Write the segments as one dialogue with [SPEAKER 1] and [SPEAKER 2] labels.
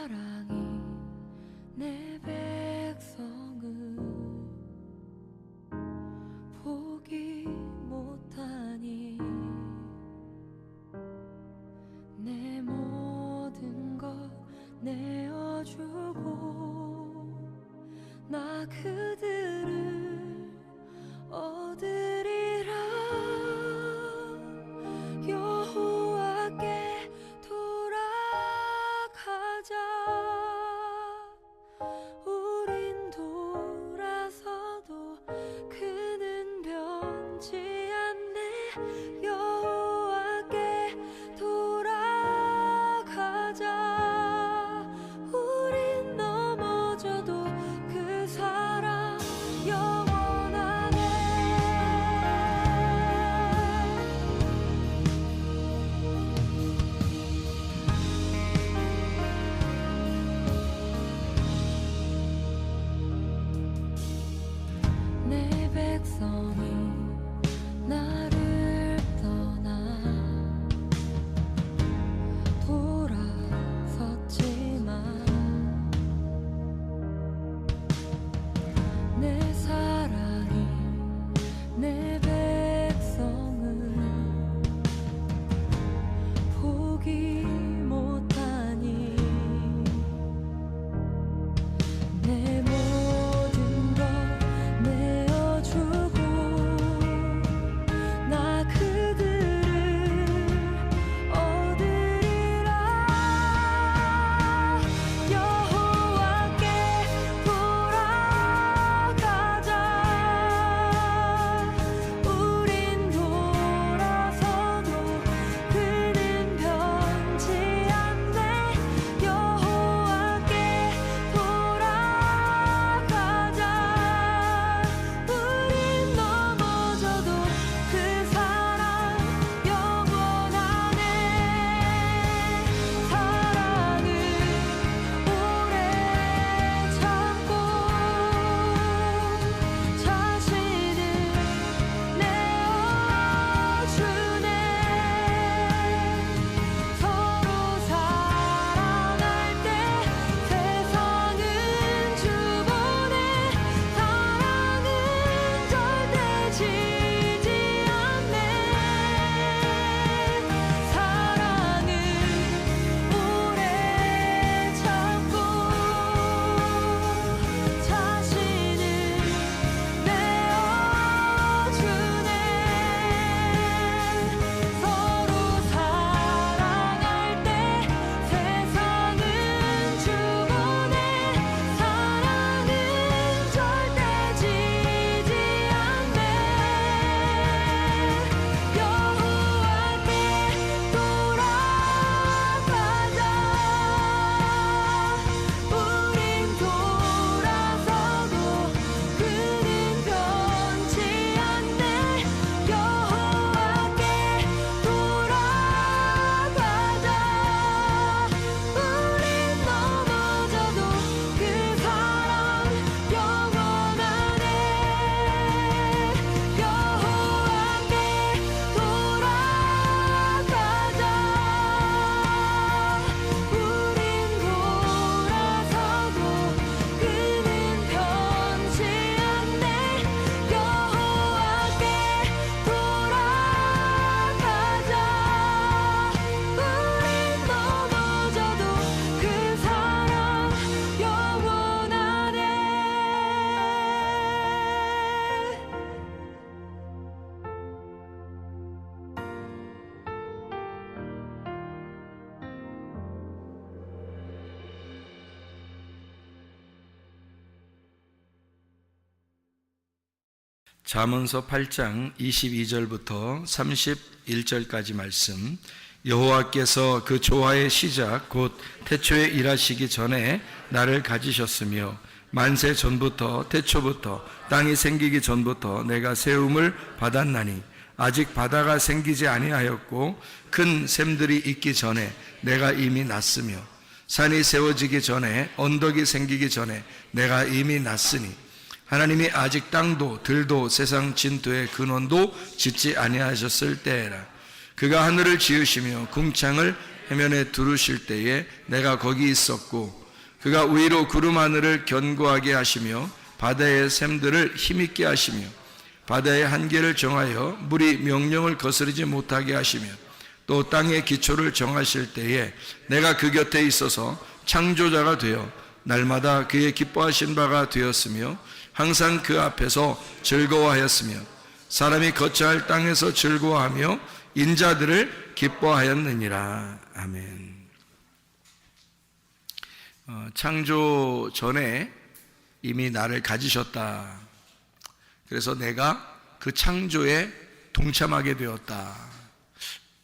[SPEAKER 1] 사랑이 내 백성을 보기 못하니 내 모든 것 내어주고 나 그들을 얻으리라. 여호와께 돌아가자. 우린 돌아서도 그는 변치 않네. 여호와께 돌아가자. 우린 넘어져도 그 사랑 영원하네. 내 백성이 나를 떠나 돌아섰지만 내 사랑이 내 백성을 보기 못하니 내 모든 것 내어주고 나 그들을 얻으리라. 여호와께 돌아가자. 우린 돌아서도 그는 변치 않네. 여호와께 돌아가자. 우린 넘어져도 그 사랑 영원하네. 사랑은 오래 참고 자신을 내어주네. 서로 사랑할 때 세상은 주보네. 사랑은 절대 지지 않네. 사랑은 오래 참고 자신을 내어주네. 서로 사랑할 때 세상은 주보네. 사랑은 절대 지지 않네. 여호와께 돌아가자. 우린 돌아서도 그는 변치 않네. 여호와께 돌아가자. 우린 넘어져도 그 사랑 영원하네. 여호와께 돌아가자. 우린 돌아서도 그는 변치 않네. 여호와께 돌아가자. 우린 넘어져도 그 사랑 영원하네.
[SPEAKER 2] 잠언서 8장 22절부터 31절까지 말씀. 여호와께서 그 조화의 시작 곧 태초에 일하시기 전에 나를 가지셨으며 만세 전부터 태초부터 땅이 생기기 전부터 내가 세움을 받았나니 아직 바다가 생기지 아니하였고 큰 샘들이 있기 전에 내가 이미 났으며 산이 세워지기 전에 언덕이 생기기 전에 내가 이미 났으니 하나님이 아직 땅도 들도 세상 진토의 근원도 짓지 아니하셨을 때에라. 그가 하늘을 지으시며 궁창을 해면에 두르실 때에 내가 거기 있었고 그가 위로 구름 하늘을 견고하게 하시며 바다의 샘들을 힘있게 하시며 바다의 한계를 정하여 물이 명령을 거스르지 못하게 하시며 또 땅의 기초를 정하실 때에 내가 그 곁에 있어서 창조자가 되어 날마다 그의 기뻐하신 바가 되었으며 항상 그 앞에서 즐거워하였으며 사람이 거처할 땅에서 즐거워하며 인자들을 기뻐하였느니라. 아멘. 창조 전에 이미 나를 가지셨다. 그래서 내가 그 창조에 동참하게 되었다.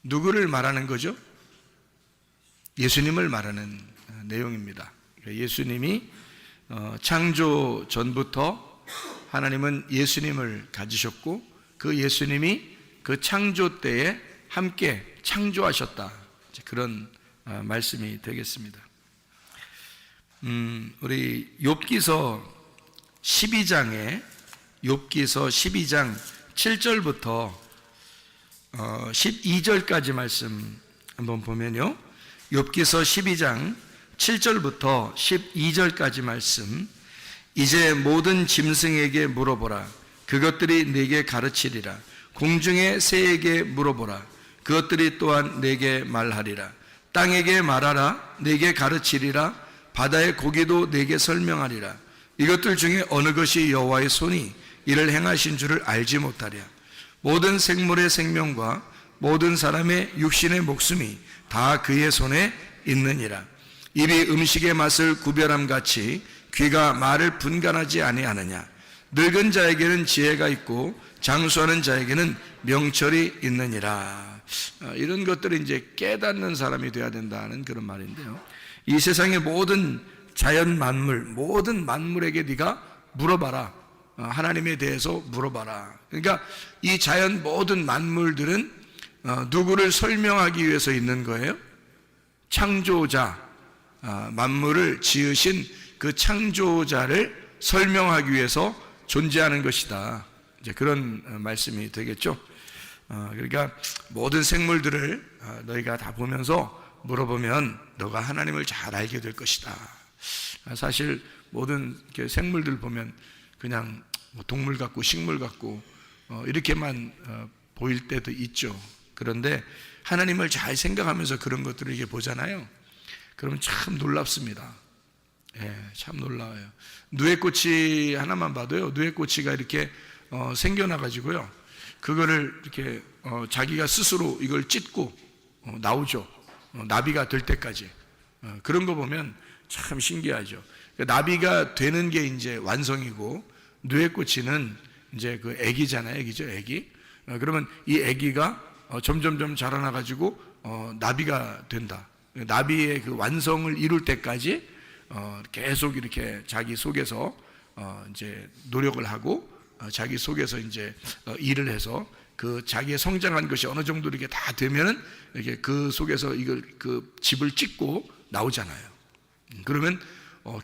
[SPEAKER 2] 누구를 말하는 거죠? 예수님을 말하는 내용입니다. 예수님이 창조 전부터 하나님은 예수님을 가지셨고 그 예수님이 그 창조 때에 함께 창조하셨다. 그런 말씀이 되겠습니다. 우리 욥기서 12장 7절부터 12절까지 말씀 한번 보면요. 욥기서 12장 7절부터 12절까지 말씀. 이제 모든 짐승에게 물어보라. 그것들이 네게 가르치리라. 공중의 새에게 물어보라. 그것들이 또한 네게 말하리라. 땅에게 말하라. 네게 가르치리라. 바다의 고기도 네게 설명하리라. 이것들 중에 어느 것이 여호와의 손이 이를 행하신 줄을 알지 못하랴. 모든 생물의 생명과 모든 사람의 육신의 목숨이 다 그의 손에 있느니라. 입이 음식의 맛을 구별함 같이 귀가 말을 분간하지 아니하느냐. 늙은 자에게는 지혜가 있고 장수하는 자에게는 명철이 있느니라. 이런 것들을 이제 깨닫는 사람이 되어야 된다는 그런 말인데요. 이 세상의 모든 자연 만물, 모든 만물에게 네가 물어봐라. 하나님에 대해서 물어봐라. 그러니까 이 자연 모든 만물들은 누구를 설명하기 위해서 있는 거예요? 창조자, 만물을 지으신 그 창조자를 설명하기 위해서 존재하는 것이다. 이제 그런 말씀이 되겠죠. 그러니까 모든 생물들을 너희가 다 보면서 물어보면 너가 하나님을 잘 알게 될 것이다. 사실 모든 생물들 보면 그냥 동물 같고 식물 같고 이렇게만 보일 때도 있죠. 그런데 하나님을 잘 생각하면서 그런 것들을 이렇게 보잖아요. 그러면 참 놀랍습니다. 예, 참 놀라워요. 누에꽃이 하나만 봐도요, 누에꽃이가 이렇게 생겨나가지고요, 그거를 이렇게 자기가 스스로 이걸 찢고 나오죠. 나비가 될 때까지. 그런 거 보면 참 신기하죠. 나비가 되는 게 이제 완성이고, 누에꽃이는 이제 그 애기잖아요. 애기죠, 애기. 그러면 이 애기가 점점점 자라나가지고 나비가 된다. 나비의 그 완성을 이룰 때까지 계속 이렇게 자기 속에서 이제 노력을 하고 자기 속에서 이제 일을 해서 그 자기의 성장한 것이 어느 정도 이렇게 다 되면은 이렇게 그 속에서 이걸 그 집을 찢고 나오잖아요. 그러면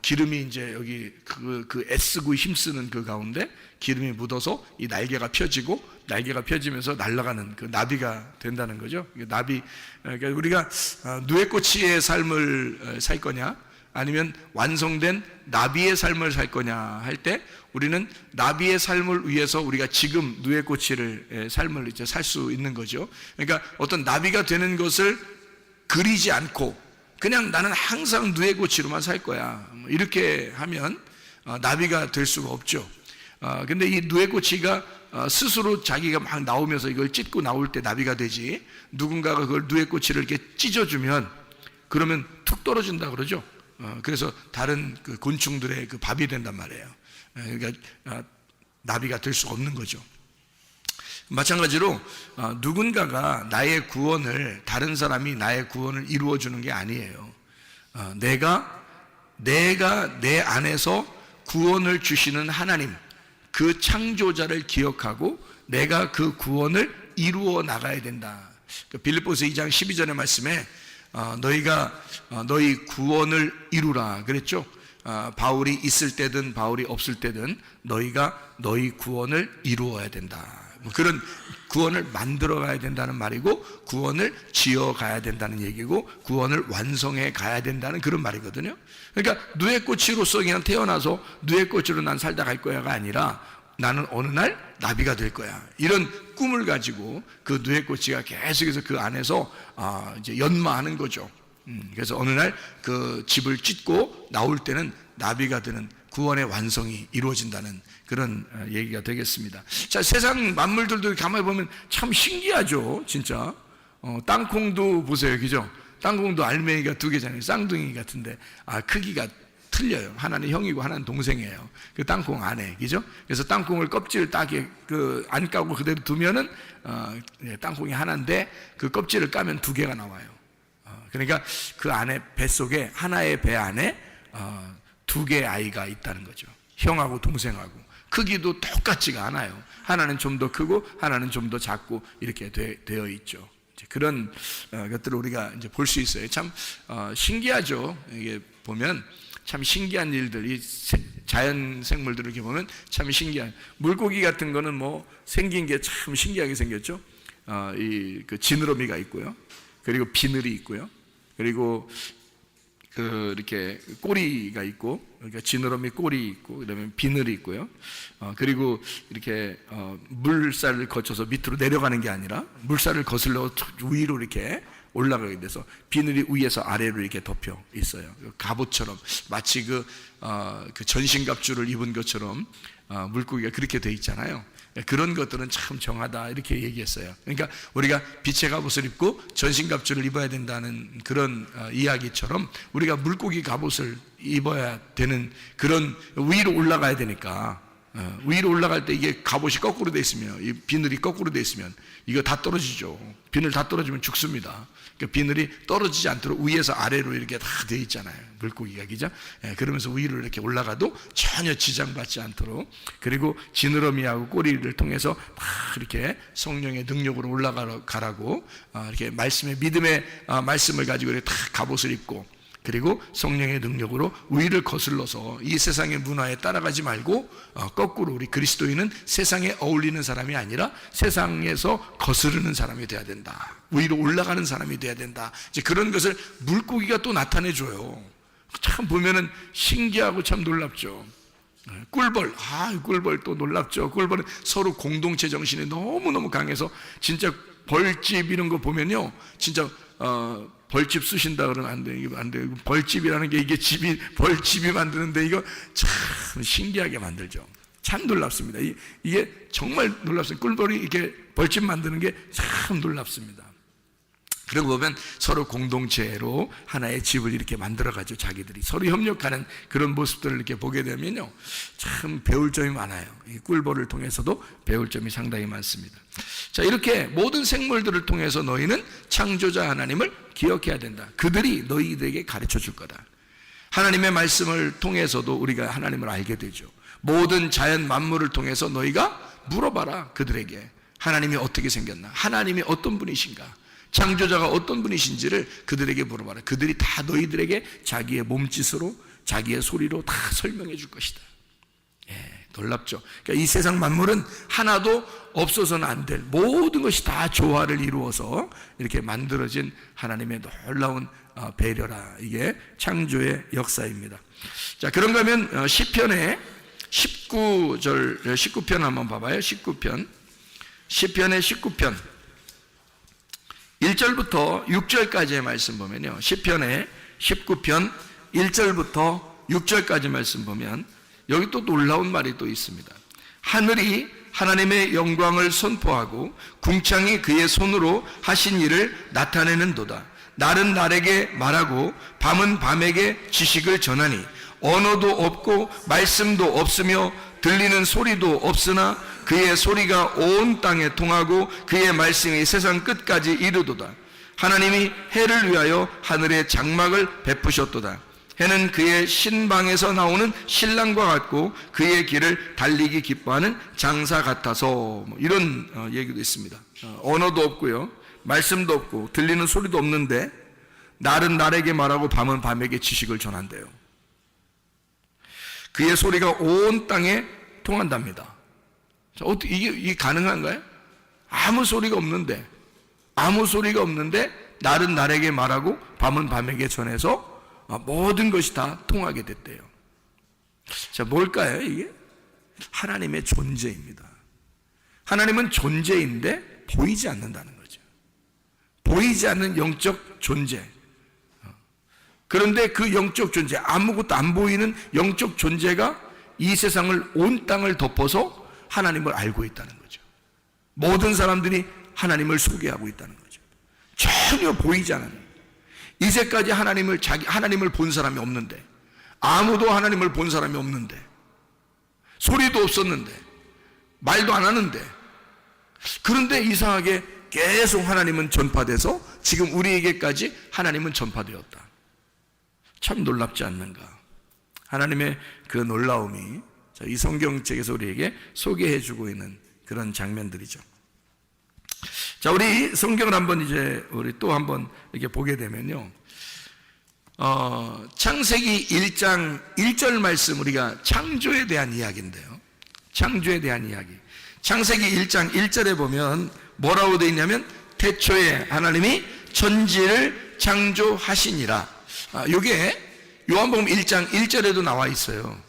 [SPEAKER 2] 기름이 이제 여기 그 애쓰고 힘쓰는 그 가운데 기름이 묻어서 이 날개가 펴지고 날개가 펴지면서 날아가는 그 나비가 된다는 거죠. 나비, 그러니까 우리가 누에꽃이의 삶을 살 거냐 아니면 완성된 나비의 삶을 살 거냐 할 때 우리는 나비의 삶을 위해서 우리가 지금 누에꽃이를 삶을 이제 살 수 있는 거죠. 그러니까 어떤 나비가 되는 것을 그리지 않고 그냥 나는 항상 누에꽃이로만 살 거야, 이렇게 하면 나비가 될 수가 없죠. 근데 이 누에꽃이가 스스로 자기가 막 나오면서 이걸 찢고 나올 때 나비가 되지, 누군가가 그걸 누에꽃이를 이렇게 찢어주면 그러면 툭 떨어진다 그러죠. 그래서 다른 그 곤충들의 그 밥이 된단 말이에요. 그러니까 나비가 될 수 없는 거죠. 마찬가지로 누군가가 나의 구원을, 다른 사람이 나의 구원을 이루어 주는 게 아니에요. 내가 내 안에서 구원을 주시는 하나님, 그 창조자를 기억하고 내가 그 구원을 이루어 나가야 된다. 빌립보서 2장 12절의 말씀에 너희가 너희 구원을 이루라 그랬죠. 바울이 있을 때든 바울이 없을 때든 너희가 너희 구원을 이루어야 된다. 뭐 그런 구원을 만들어 가야 된다는 말이고, 구원을 지어 가야 된다는 얘기고, 구원을 완성해 가야 된다는 그런 말이거든요. 그러니까 누에꼬치로서 그냥 태어나서 누에꼬치로 난 살다 갈 거야가 아니라, 나는 어느 날 나비가 될 거야, 이런 꿈을 가지고 그 누에꼬치가 계속해서 그 안에서 이제 연마하는 거죠. 그래서 어느 날 그 집을 찢고 나올 때는 나비가 되는 구원의 완성이 이루어진다는 그런 얘기가 되겠습니다. 자, 세상 만물들도 가만히 보면 참 신기하죠, 진짜. 땅콩도 보세요, 그죠? 땅콩도 알맹이가 2개잖아요. 쌍둥이 같은데 크기가 틀려요. 하나는 형이고 하나는 동생이에요. 그 땅콩 안에, 그죠? 그래서 땅콩을 껍질을 딱 안 까고 그대로 두면은 땅콩이 하나인데, 그 껍질을 까면 2개가 나와요. 그러니까 그 안에, 뱃속에, 하나의 배 안에 2개의 아이가 있다는 거죠. 형하고 동생하고. 크기도 똑같지가 않아요. 하나는 좀 더 크고 하나는 좀 더 작고 이렇게 되어 있죠. 그런 것들을 우리가 이제 볼 수 있어요. 참 신기하죠. 이게 보면 참 신기한 일들, 이 자연 생물들을 이렇게 보면 참 신기한. 물고기 같은 거는 뭐 생긴 게 참 신기하게 생겼죠. 그 지느러미가 있고요. 그리고 비늘이 있고요. 그리고 이렇게 꼬리가 있고, 그러니까 지느러미 꼬리 있고, 그다음에 비늘이 있고요. 그리고 이렇게 물살을 거쳐서 밑으로 내려가는 게 아니라 물살을 거슬러 위로 이렇게 올라가게 돼서 비늘이 위에서 아래로 이렇게 덮여 있어요. 갑옷처럼, 마치 그 전신갑주를 입은 것처럼 물고기가 그렇게 돼 있잖아요. 그런 것들은 참 정하다, 이렇게 얘기했어요. 그러니까 우리가 빛의 갑옷을 입고 전신갑주를 입어야 된다는 그런 이야기처럼, 우리가 물고기 갑옷을 입어야 되는, 그런 위로 올라가야 되니까, 위로 올라갈 때 이게 갑옷이 거꾸로 돼 있으면, 이 비늘이 거꾸로 돼 있으면 이거 다 떨어지죠. 비늘 다 떨어지면 죽습니다. 그러니까 비늘이 떨어지지 않도록 위에서 아래로 이렇게 다 돼 있잖아요, 물고기가, 그죠? 그러면서 위로 이렇게 올라가도 전혀 지장받지 않도록. 그리고 지느러미하고 꼬리를 통해서 막 이렇게 성령의 능력으로 올라가라고 이렇게 말씀의, 믿음의 말씀을 가지고 이렇게 다 갑옷을 입고, 그리고 성령의 능력으로 위를 거슬러서 이 세상의 문화에 따라가지 말고 거꾸로 우리 그리스도인은 세상에 어울리는 사람이 아니라 세상에서 거스르는 사람이 돼야 된다. 위로 올라가는 사람이 돼야 된다. 이제 그런 것을 물고기가 또 나타내줘요. 참 보면은 신기하고 참 놀랍죠. 꿀벌, 꿀벌 또 놀랍죠. 꿀벌은 서로 공동체 정신이 너무너무 강해서, 진짜 벌집 이런 거 보면요, 진짜 벌집 쑤신다 그러면 안 돼. 이거 안 돼. 벌집이라는 게, 이게 벌집이 만드는데 이거 참 신기하게 만들죠. 참 놀랍습니다. 이게 정말 놀랍습니다. 꿀벌이 이렇게 벌집 만드는 게 참 놀랍습니다. 그러고 보면 서로 공동체로 하나의 집을 이렇게 만들어가지고 자기들이 서로 협력하는 그런 모습들을 이렇게 보게 되면요, 참 배울 점이 많아요. 이 꿀벌을 통해서도 배울 점이 상당히 많습니다. 자, 이렇게 모든 생물들을 통해서 너희는 창조자 하나님을 기억해야 된다. 그들이 너희들에게 가르쳐 줄 거다. 하나님의 말씀을 통해서도 우리가 하나님을 알게 되죠. 모든 자연 만물을 통해서 너희가 물어봐라. 그들에게 하나님이 어떻게 생겼나, 하나님이 어떤 분이신가, 창조자가 어떤 분이신지를 그들에게 물어봐라. 그들이 다 너희들에게 자기의 몸짓으로, 자기의 소리로 다 설명해 줄 것이다. 놀랍죠. 그러니까 이 세상 만물은 하나도 없어서는 안 될, 모든 것이 다 조화를 이루어서 이렇게 만들어진 하나님의 놀라운 배려라. 이게 창조의 역사입니다. 자, 그런가 하면 시편의 19편 한번 봐봐요. 19편. 시편의 19편 1절부터 6절까지의 말씀 보면요, 시편의 19편 1절부터 6절까지 말씀 보면 여기 또 놀라운 말이 또 있습니다. 하늘이 하나님의 영광을 선포하고 궁창이 그의 손으로 하신 일을 나타내는도다. 날은 날에게 말하고 밤은 밤에게 지식을 전하니 언어도 없고 말씀도 없으며 들리는 소리도 없으나 그의 소리가 온 땅에 통하고 그의 말씀이 세상 끝까지 이르도다. 하나님이 해를 위하여 하늘에 장막을 베푸셨도다. 해는 그의 신방에서 나오는 신랑과 같고 그의 길을 달리기 기뻐하는 장사 같아서, 이런 얘기도 있습니다. 언어도 없고요, 말씀도 없고 들리는 소리도 없는데 날은 날에게 말하고 밤은 밤에게 지식을 전한대요. 그의 소리가 온 땅에 통한답니다. 자, 어떻게 이게 가능한가요? 아무 소리가 없는데 날은 날에게 말하고 밤은 밤에게 전해서 모든 것이 다 통하게 됐대요. 자, 뭘까요 이게? 하나님의 존재입니다. 하나님은 존재인데 보이지 않는다는 거죠. 보이지 않는 영적 존재. 그런데 그 영적 존재, 아무것도 안 보이는 영적 존재가 이 세상을, 온 땅을 덮어서 하나님을 알고 있다는 거죠. 모든 사람들이 하나님을 소개하고 있다는 거죠. 전혀 보이지 않는, 이제까지 하나님을 본 사람이 없는데, 아무도 하나님을 본 사람이 없는데, 소리도 없었는데, 말도 안 하는데, 그런데 이상하게 계속 하나님은 전파돼서 지금 우리에게까지 하나님은 전파되었다. 참 놀랍지 않는가? 하나님의 그 놀라움이 이 성경책에서 우리에게 소개해주고 있는 그런 장면들이죠. 자, 우리 성경을 한번 이제 우리 또 한번 이렇게 보게 되면요, 창세기 1장 1절 말씀, 우리가 창조에 대한 이야기인데요. 창조에 대한 이야기. 창세기 1장 1절에 보면 뭐라고 되어 있냐면, 태초에 하나님이 천지를 창조하시니라. 이게 요한복음 1장 1절에도 나와 있어요.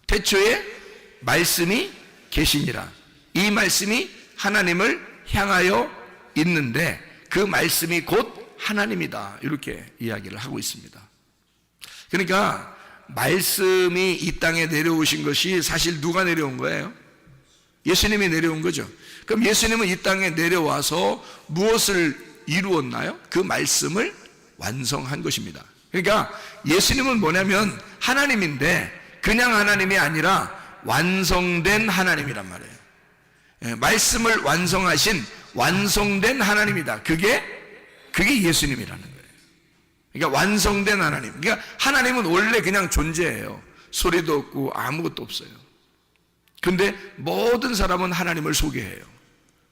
[SPEAKER 2] 태초에 말씀이 계시니라. 이 말씀이 하나님을 향하여 있는데 그 말씀이 곧 하나님이다. 이렇게 이야기를 하고 있습니다. 그러니까 말씀이 이 땅에 내려오신 것이 사실 누가 내려온 거예요? 예수님이 내려온 거죠. 그럼 예수님은 이 땅에 내려와서 무엇을 이루었나요? 그 말씀을 완성한 것입니다. 그러니까 예수님은 뭐냐면 하나님인데 그냥 하나님이 아니라 완성된 하나님이란 말이에요. 말씀을 완성하신 완성된 하나님이다. 그게 예수님이라는 거예요. 그러니까 완성된 하나님. 그러니까 하나님은 원래 그냥 존재예요. 소리도 없고 아무것도 없어요. 근데 모든 사람은 하나님을 소개해요.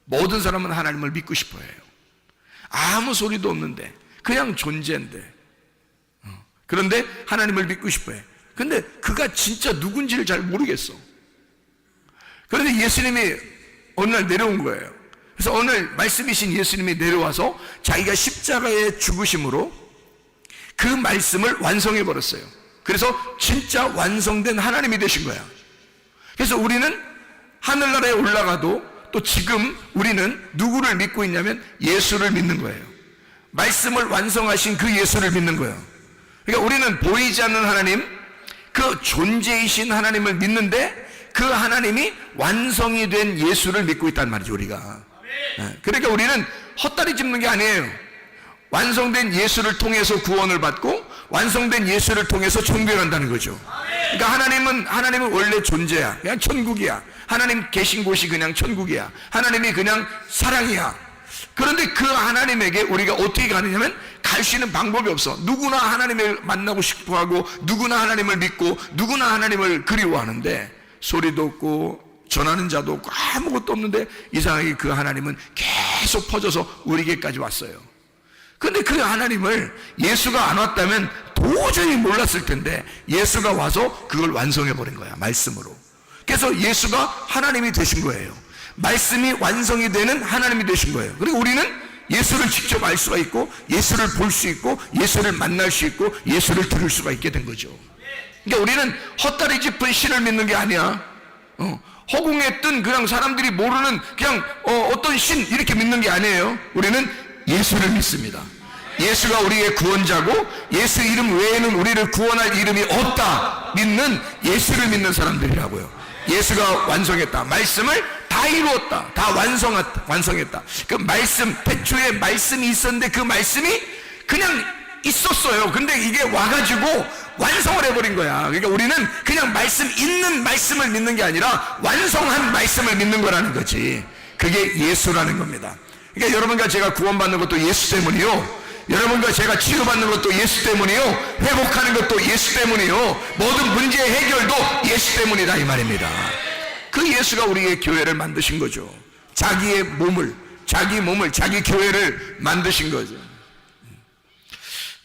[SPEAKER 2] 모든 사람은 하나님을 믿고 싶어 해요. 아무 소리도 없는데 그냥 존재인데, 그런데 하나님을 믿고 싶어 해. 근데 그가 진짜 누군지를 잘 모르겠어. 그런데 예수님이 어느 날 내려온 거예요. 그래서 오늘 말씀이신 예수님이 내려와서 자기가 십자가의 죽으심으로 그 말씀을 완성해 버렸어요. 그래서 진짜 완성된 하나님이 되신 거야. 그래서 우리는 하늘나라에 올라가도 또 지금 우리는 누구를 믿고 있냐면 예수를 믿는 거예요. 말씀을 완성하신 그 예수를 믿는 거예요. 그러니까 우리는 보이지 않는 하나님, 그 존재이신 하나님을 믿는데 그 하나님이 완성이 된 예수를 믿고 있단 말이죠, 우리가. 그러니까 우리는 헛다리 짚는 게 아니에요. 완성된 예수를 통해서 구원을 받고 완성된 예수를 통해서 천국에 간다는 거죠. 그러니까 하나님은 원래 존재야. 그냥 천국이야. 하나님 계신 곳이 그냥 천국이야. 하나님이 그냥 사랑이야. 그런데 그 하나님에게 우리가 어떻게 가느냐면 갈 수 있는 방법이 없어. 누구나 하나님을 만나고 싶어하고 누구나 하나님을 믿고 누구나 하나님을 그리워하는데 소리도 없고 전하는 자도 없고 아무것도 없는데 이상하게 그 하나님은 계속 퍼져서 우리에게까지 왔어요. 그런데 그 하나님을 예수가 안 왔다면 도저히 몰랐을 텐데 예수가 와서 그걸 완성해 버린 거야, 말씀으로. 그래서 예수가 하나님이 되신 거예요. 말씀이 완성이 되는 하나님이 되신 거예요. 그리고 우리는 예수를 직접 알 수가 있고 예수를 볼 수 있고 예수를 만날 수 있고 예수를 들을 수가 있게 된 거죠. 그러니까 우리는 헛다리 짚은 신을 믿는 게 아니야. 허공에 뜬 그냥 사람들이 모르는 그냥 어떤 신 이렇게 믿는 게 아니에요. 우리는 예수를 믿습니다. 예수가 우리의 구원자고 예수 이름 외에는 우리를 구원할 이름이 없다 믿는 예수를 믿는 사람들이라고요. 예수가 완성했다. 말씀을 다 이루었다. 다 완성했다. 그 말씀, 태초에 말씀이 있었는데 그 말씀이 그냥 있었어요. 근데 이게 와가지고 완성을 해버린 거야. 그러니까 우리는 그냥 있는 말씀을 믿는 게 아니라 완성한 말씀을 믿는 거라는 거지. 그게 예수라는 겁니다. 그러니까 여러분과 제가 구원받는 것도 예수 때문이요, 여러분과 제가 치유받는 것도 예수 때문이요, 회복하는 것도 예수 때문이요, 모든 문제의 해결도 예수 때문이다 이 말입니다. 그 예수가 우리의 교회를 만드신 거죠. 자기 몸을 자기 교회를 만드신 거죠.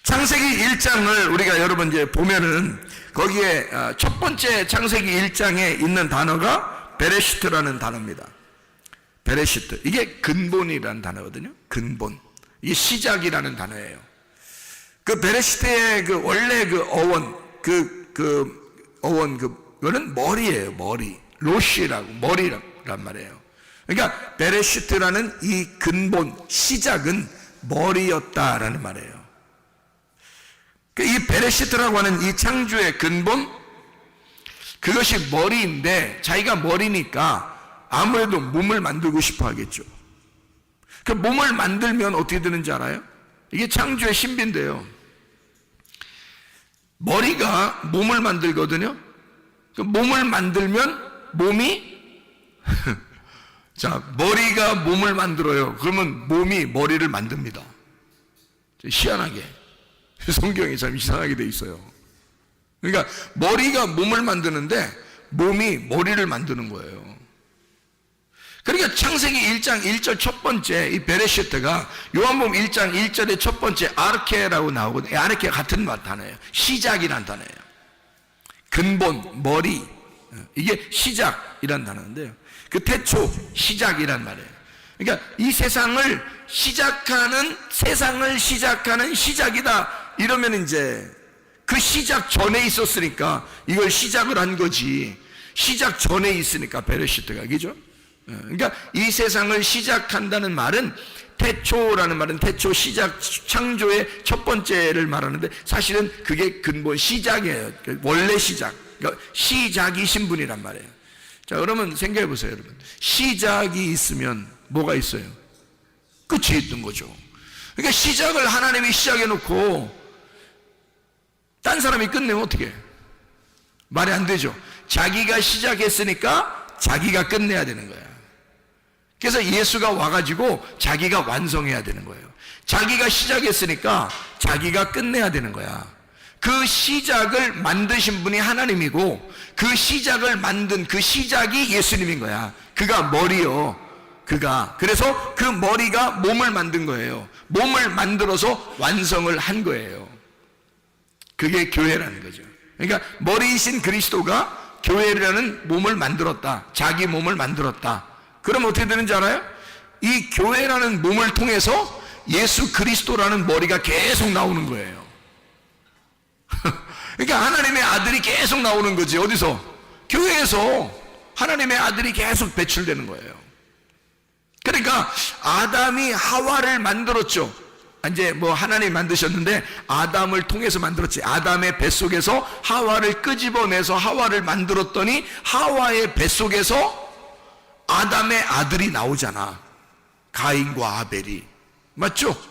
[SPEAKER 2] 창세기 1장을 우리가 여러분 이제 보면은 거기에 첫 번째 창세기 1장에 있는 단어가 베레시트라는 단어입니다. 베레시트. 이게 근본이라는 단어거든요. 근본. 이게 시작이라는 단어예요. 그 베레시트의 그 원래 그 어원, 그거는 머리예요, 머리. 로시라고, 머리란 말이에요. 그러니까 베레시트라는 이 근본, 시작은 머리였다라는 말이에요. 이 베레시트라고 하는 이 창조의 근본, 그것이 머리인데 자기가 머리니까 아무래도 몸을 만들고 싶어 하겠죠. 그 몸을 만들면 어떻게 되는지 알아요? 이게 창조의 신비인데요. 머리가 몸을 만들거든요. 그 몸을 만들면 몸이 자, 머리가 몸을 만들어요. 그러면 몸이 머리를 만듭니다. 희한하게 성경이 참 이상하게 돼 있어요. 그러니까 머리가 몸을 만드는데 몸이 머리를 만드는 거예요. 그러니까 창세기 1장 1절 첫 번째 이 베레시트가 요한복음 1장 1절의 첫 번째 아르케라고 나오거든요. 아르케가 같은 단어예요. 시작이란 단어예요. 근본, 머리, 이게 시작이란 단어인데요. 그 태초, 시작이란 말이에요. 그러니까 이 세상을 시작하는 시작이다 이러면 이제 그 시작 전에 있었으니까 이걸 시작을 한 거지. 시작 전에 있으니까 베레시트가, 그죠? 그러니까 이 세상을 시작한다는 말은 태초라는 말은 태초, 시작, 창조의 첫 번째를 말하는데 사실은 그게 근본 시작이에요. 원래 시작. 그러니까 시작이신 분이란 말이에요. 자, 그러면 생각해 보세요, 여러분. 시작이 있으면 뭐가 있어요? 끝이 있는 거죠. 그러니까 시작을 하나님이 시작해 놓고 딴 사람이 끝내면 어떻게 해요? 말이 안 되죠. 자기가 시작했으니까 자기가 끝내야 되는 거야. 그래서 예수가 와가지고 자기가 완성해야 되는 거예요. 자기가 시작했으니까 자기가 끝내야 되는 거야. 그 시작을 만드신 분이 하나님이고 그 시작을 만든 그 시작이 예수님인 거야. 그가 머리요. 그래서 그 머리가 몸을 만든 거예요. 몸을 만들어서 완성을 한 거예요. 그게 교회라는 거죠. 그러니까 머리이신 그리스도가 교회라는 몸을 만들었다. 자기 몸을 만들었다. 그럼 어떻게 되는지 알아요? 이 교회라는 몸을 통해서 예수 그리스도라는 머리가 계속 나오는 거예요. 그러니까 하나님의 아들이 계속 나오는 거지. 어디서? 교회에서 하나님의 아들이 계속 배출되는 거예요. 그러니까 아담이 하와를 만들었죠. 이제 뭐 하나님이 만드셨는데 아담을 통해서 만들었지. 아담의 뱃속에서 하와를 끄집어내서 하와를 만들었더니 하와의 뱃속에서 아담의 아들이 나오잖아. 가인과 아벨이. 맞죠?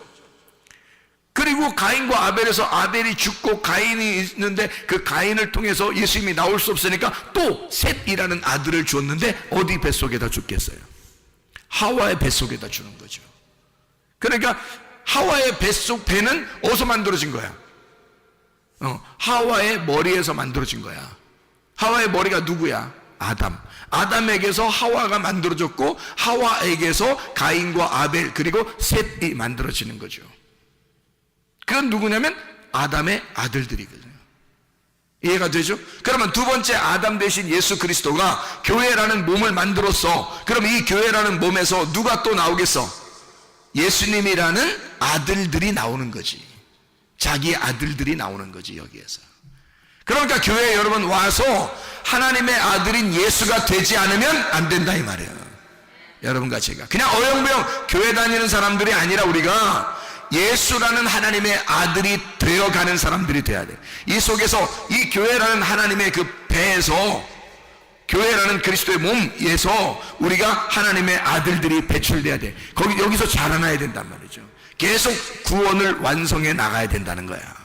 [SPEAKER 2] 그리고 가인과 아벨에서 아벨이 죽고 가인이 있는데 그 가인을 통해서 예수님이 나올 수 없으니까 또 셋이라는 아들을 주었는데 어디 뱃속에다 죽겠어요? 하와의 뱃속에다 주는 거죠. 그러니까 하와의 뱃속 배는 어디서 만들어진 거야? 하와의 머리에서 만들어진 거야. 하와의 머리가 누구야? 아담. 아담에게서 하와가 만들어졌고 하와에게서 가인과 아벨 그리고 셋이 만들어지는 거죠. 그건 누구냐면 아담의 아들들이거든요. 이해가 되죠? 그러면 두 번째 아담 대신 예수 그리스도가 교회라는 몸을 만들었어. 그럼 이 교회라는 몸에서 누가 또 나오겠어? 예수님이라는 아들들이 나오는 거지. 자기 아들들이 나오는 거지, 여기에서. 그러니까 교회에 여러분 와서 하나님의 아들인 예수가 되지 않으면 안 된다 이 말이에요. 여러분과 제가 그냥 어영부영 교회 다니는 사람들이 아니라 우리가 예수라는 하나님의 아들이 되어가는 사람들이 돼야 돼. 이 속에서 이 교회라는 하나님의 그 배에서, 교회라는 그리스도의 몸에서 우리가 하나님의 아들들이 배출돼야 돼. 여기서 자라나야 된단 말이죠. 계속 구원을 완성해 나가야 된다는 거야.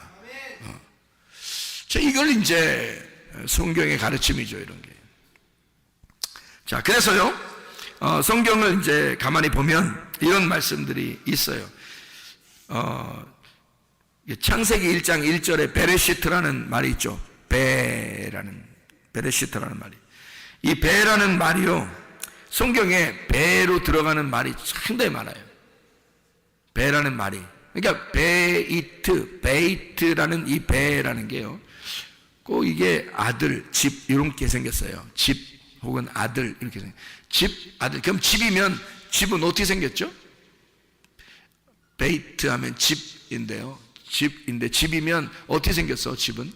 [SPEAKER 2] 자, 이걸 이제 성경의 가르침이죠, 이런 게. 자, 그래서요, 성경을 이제 가만히 보면 이런 말씀들이 있어요. 창세기 1장 1절에 베레시트라는 말이 있죠. 베레시트라는 말이. 이 배라는 말이요, 성경에 배로 들어가는 말이 상당히 많아요. 배라는 말이. 그러니까 베이트라는 이 배라는 게요, 꼭 이게 아들, 집 이렇게 생겼어요. 집 혹은 아들 이렇게 생겼어요. 집, 아들. 그럼 집이면 집은 어떻게 생겼죠? 베이트 하면 집인데요. 집인데 집이면 어떻게 생겼어? 집은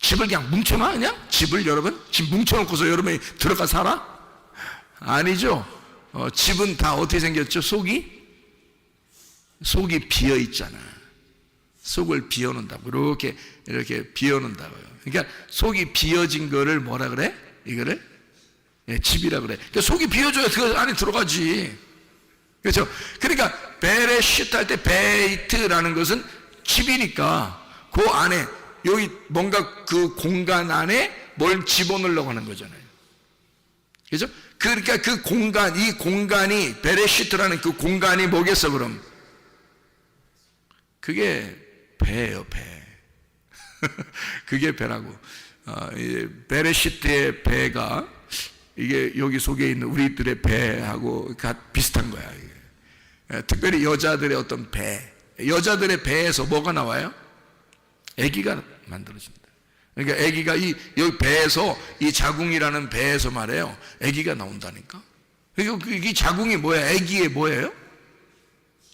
[SPEAKER 2] 집을 그냥 뭉쳐놔? 그냥 집을 여러분 집 뭉쳐놓고서 여러분이 들어가 살아? 아니죠. 집은 다 어떻게 생겼죠? 속이 비어 있잖아. 속을 비워놓는다고 이렇게 비워놓는다고요. 그러니까 속이 비어진 거를 뭐라 그래? 이거를 집이라 그래. 그러니까 속이 비어줘야 그 안에 들어가지. 그렇죠? 그러니까 베레시트 할 때 베이트라는 것은 집이니까 그 안에 여기 뭔가 그 공간 안에 뭘 집어넣으려고 하는 거잖아요. 그렇죠? 그러니까 그 공간, 이 공간이 베레시트라는 그 공간이 뭐겠어 그럼? 그게 배예요, 배. 그게 배라고. 베레시트의 배가 이게 여기 속에 있는 우리들의 배하고 비슷한 거야. 이게. 특별히 여자들의 어떤 배, 여자들의 배에서 뭐가 나와요? 아기가 만들어진다. 그러니까 아기가 여기 배에서 이 자궁이라는 배에서 말해요. 아기가 나온다니까. 그러니까 이 자궁이 뭐야? 아기의 뭐예요?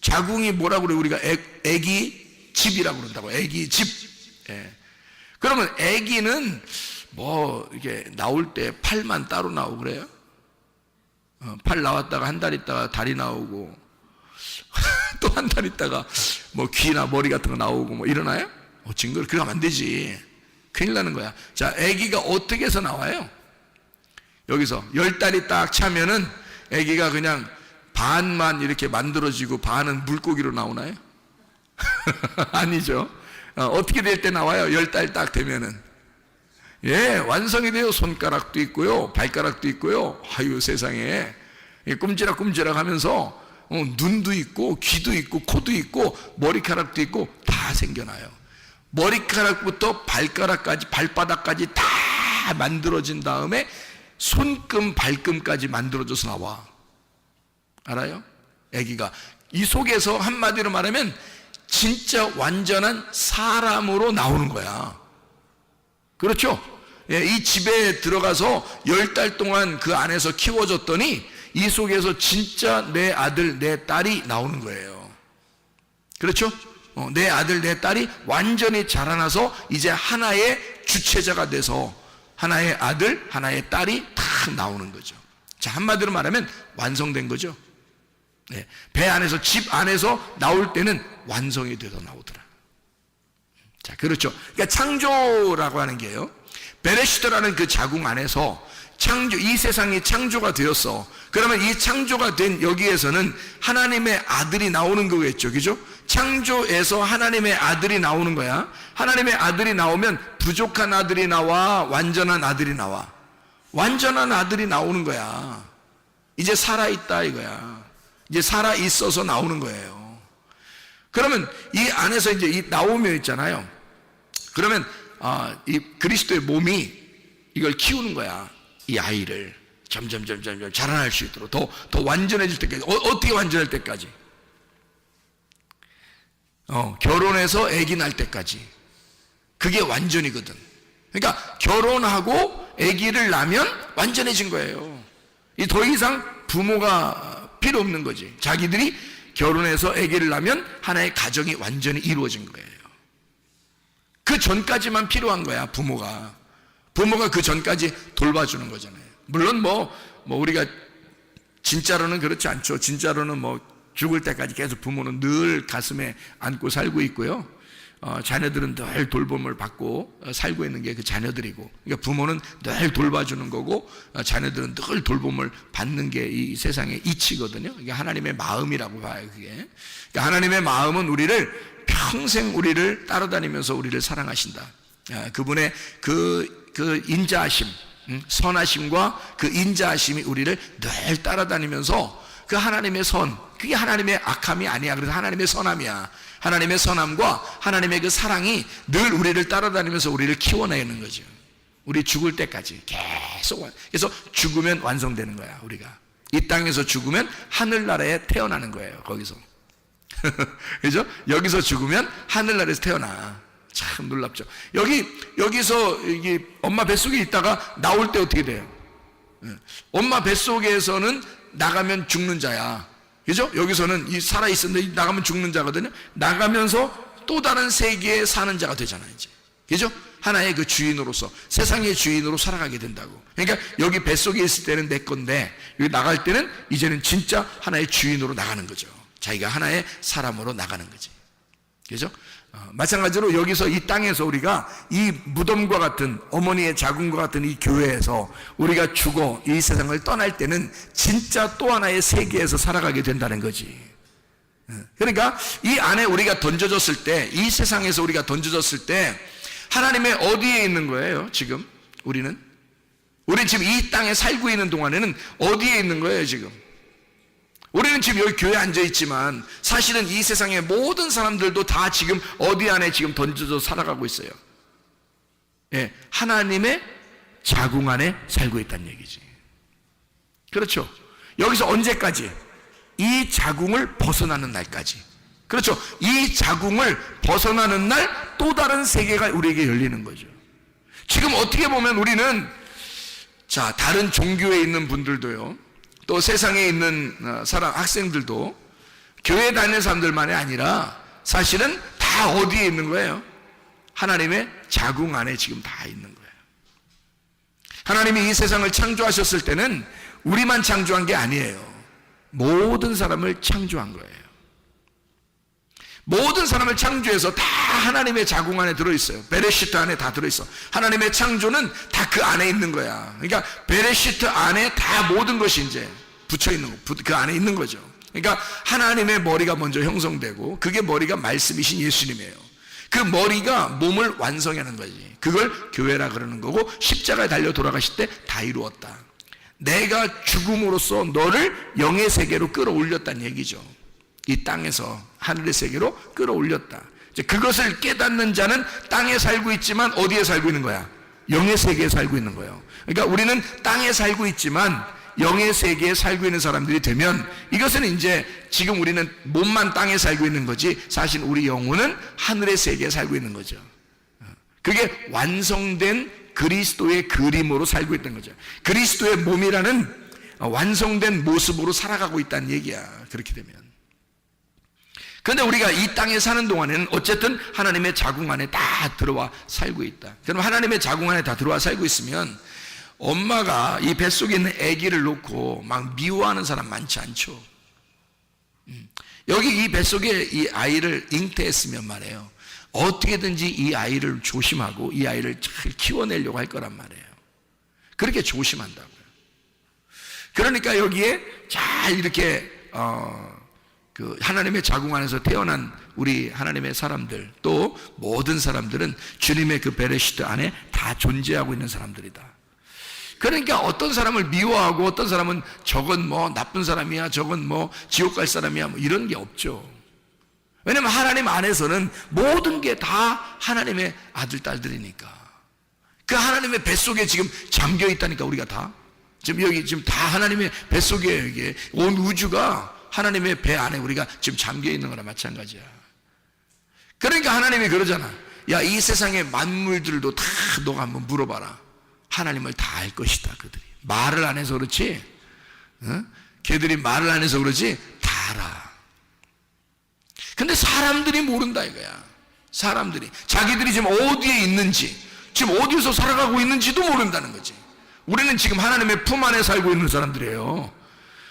[SPEAKER 2] 자궁이 뭐라고 그래? 우리가 아기 집이라고 그런다고. 아기 집. 예. 그러면 아기는 뭐 이게 나올 때 팔만 따로 나오고 그래요? 팔 나왔다가 한 달 있다가 다리 나오고 또 한 달 있다가 뭐 귀나 머리 같은 거 나오고 뭐 이러나요? 징그러. 그러면 안 되지. 큰일 나는 거야. 자, 아기가 어떻게 해서 나와요? 여기서 10달이 딱 차면은 아기가 그냥 반만 이렇게 만들어지고 반은 물고기로 나오나요? 아니죠. 어떻게 될 때 나와요? 10달 딱 되면은 완성이 돼요. 손가락도 있고요, 발가락도 있고요. 아유 세상에, 꼼지락꼼지락 하면서 눈도 있고 귀도 있고 코도 있고 머리카락도 있고 다 생겨나요. 머리카락부터 발가락까지 발바닥까지 다 만들어진 다음에 손금 발금까지 만들어져서 나와. 알아요? 아기가 이 속에서 한마디로 말하면 진짜 완전한 사람으로 나오는 거야. 그렇죠? 이 집에 들어가서 10달 동안 그 안에서 키워줬더니 이 속에서 진짜 내 아들 내 딸이 나오는 거예요. 그렇죠? 내 아들 내 딸이 완전히 자라나서 이제 하나의 주체자가 돼서 하나의 아들 하나의 딸이 딱 나오는 거죠. 자, 한마디로 말하면 완성된 거죠. 배 안에서 집 안에서 나올 때는 완성이 돼서 나오더라. 자, 그렇죠. 그러니까 창조라고 하는 게요, 베레시트라는 그 자궁 안에서 창조, 이 세상이 창조가 되었어. 그러면 이 창조가 된 여기에서는 하나님의 아들이 나오는 거겠죠. 그죠? 창조에서 하나님의 아들이 나오는 거야. 하나님의 아들이 나오면 부족한 아들이 나와, 완전한 아들이 나와. 완전한 아들이 나오는 거야. 이제 살아있다 이거야. 이제 살아있어서 나오는 거예요. 그러면 이 안에서 이제 이 나오면 있잖아요. 그러면 이 그리스도의 몸이 이걸 키우는 거야. 이 아이를 점점 자라날 수 있도록 더 완전해질 때까지. 어떻게 완전할 때까지? 결혼해서 아기 날 때까지. 그게 완전이거든. 그러니까 결혼하고 아기를 낳으면 완전해진 거예요. 이 더 이상 부모가 필요 없는 거지. 자기들이 결혼해서 아기를 낳으면 하나의 가정이 완전히 이루어진 거예요. 그 전까지만 필요한 거야. 부모가 그 전까지 돌봐주는 거잖아요. 물론 뭐 우리가 진짜로는 그렇지 않죠. 진짜로는 뭐 죽을 때까지 계속 부모는 늘 가슴에 안고 살고 있고요. 자녀들은 늘 돌봄을 받고 살고 있는 게 그 자녀들이고, 그러니까 부모는 늘 돌봐주는 거고 자녀들은 늘 돌봄을 받는 게 이 세상의 이치거든요. 이게 하나님의 마음이라고 봐요. 그게 그러니까 하나님의 마음은 우리를 평생 우리를 따라다니면서 우리를 사랑하신다. 그분의 그 인자하심, 선하심과 그 인자하심이 우리를 늘 따라다니면서 그 하나님의 선, 그게 하나님의 악함이 아니야. 그래서 하나님의 선함이야. 하나님의 선함과 하나님의 그 사랑이 늘 우리를 따라다니면서 우리를 키워내는 거죠. 우리 죽을 때까지 계속. 그래서 죽으면 완성되는 거야. 우리가 이 땅에서 죽으면 하늘나라에 태어나는 거예요. 거기서. 그죠? 여기서 죽으면 하늘나라에서 태어나. 참 놀랍죠. 여기서 이게 엄마 뱃속에 있다가 나올 때 어떻게 돼요? 엄마 뱃속에서는
[SPEAKER 3] 나가면 죽는 자야. 그죠? 여기서는 이 살아있었는데 나가면 죽는 자거든요. 나가면서 또 다른 세계에 사는 자가 되잖아요, 이제. 그죠? 하나의 그 주인으로서, 세상의 주인으로 살아가게 된다고. 그러니까 여기 뱃속에 있을 때는 내 건데, 여기 나갈 때는 이제는 진짜 하나의 주인으로 나가는 거죠. 자기가 하나의 사람으로 나가는 거지. 그죠? 마찬가지로 여기서 이 땅에서 우리가 이 무덤과 같은, 어머니의 자궁과 같은 이 교회에서 우리가 죽어 이 세상을 떠날 때는 진짜 또 하나의 세계에서 살아가게 된다는 거지. 그러니까 이 안에 우리가 던져졌을 때, 이 세상에서 우리가 던져졌을 때 하나님의 어디에 있는 거예요? 지금 우리는 지금 이 땅에 살고 있는 동안에는 어디에 있는 거예요? 지금 우리는 지금 여기 교회에 앉아있지만 사실은 이 세상의 모든 사람들도 다 지금 어디 안에 지금 던져져 살아가고 있어요. 예, 하나님의 자궁 안에 살고 있다는 얘기지. 그렇죠? 여기서 언제까지? 이 자궁을 벗어나는 날까지. 그렇죠? 이 자궁을 벗어나는 날 또 다른 세계가 우리에게 열리는 거죠. 지금 어떻게 보면 우리는, 자, 다른 종교에 있는 분들도요, 또 세상에 있는 학생들도 교회 다니는 사람들만이 아니라 사실은 다 어디에 있는 거예요? 하나님의 자궁 안에 지금 다 있는 거예요. 하나님이 이 세상을 창조하셨을 때는 우리만 창조한 게 아니에요. 모든 사람을 창조한 거예요. 모든 사람을 창조해서 다 하나님의 자궁 안에 들어있어요. 베레시트 안에 다 들어있어. 하나님의 창조는 다 그 안에 있는 거야. 그러니까 베레시트 안에 다 모든 것이 이제 붙여있는 거, 그 안에 있는 거죠. 그러니까 하나님의 머리가 먼저 형성되고 그게 머리가 말씀이신 예수님이에요. 그 머리가 몸을 완성하는 거지. 그걸 교회라 그러는 거고, 십자가에 달려 돌아가실 때 다 이루었다. 내가 죽음으로써 너를 영의 세계로 끌어올렸다는 얘기죠. 이 땅에서 하늘의 세계로 끌어올렸다. 이제 그것을 깨닫는 자는 땅에 살고 있지만 어디에 살고 있는 거야? 영의 세계에 살고 있는 거예요. 그러니까 우리는 땅에 살고 있지만 영의 세계에 살고 있는 사람들이 되면, 이것은 이제 지금 우리는 몸만 땅에 살고 있는 거지 사실 우리 영혼은 하늘의 세계에 살고 있는 거죠. 그게 완성된 그리스도의 그림으로 살고 있던 거죠. 그리스도의 몸이라는 완성된 모습으로 살아가고 있다는 얘기야, 그렇게 되면. 그런데 우리가 이 땅에 사는 동안에는 어쨌든 하나님의 자궁 안에 다 들어와 살고 있다. 그럼 하나님의 자궁 안에 다 들어와 살고 있으면 엄마가 이 뱃속에 있는 아기를 놓고 막 미워하는 사람 많지 않죠. 여기 이 뱃속에 이 아이를 잉태했으면 말이에요, 어떻게든지 이 아이를 조심하고 이 아이를 잘 키워내려고 할 거란 말이에요. 그렇게 조심한다고요. 그러니까 여기에 잘 이렇게 그 하나님의 자궁 안에서 태어난 우리 하나님의 사람들, 또 모든 사람들은 주님의 그 베레시트 안에 다 존재하고 있는 사람들이다. 그러니까 어떤 사람을 미워하고 어떤 사람은 저건 뭐 나쁜 사람이야, 저건 뭐 지옥 갈 사람이야, 뭐 이런 게 없죠. 왜냐면 하나님 안에서는 모든 게 다 하나님의 아들, 딸들이니까. 그 하나님의 뱃속에 지금 잠겨 있다니까, 우리가 다. 지금 여기 지금 다 하나님의 뱃속에, 이게 온 우주가 하나님의 배 안에 우리가 지금 잠겨 있는 거나 마찬가지야. 그러니까 하나님이 그러잖아. 야, 이 세상의 만물들도 다 너가 한번 물어봐라. 하나님을 다 알 것이다, 그들이. 말을 안 해서 그렇지, 걔들이 말을 안 해서 그러지 다 알아. 근데 사람들이 모른다 이거야. 사람들이 자기들이 지금 어디에 있는지, 지금 어디서 살아가고 있는지도 모른다는 거지. 우리는 지금 하나님의 품 안에 살고 있는 사람들이에요.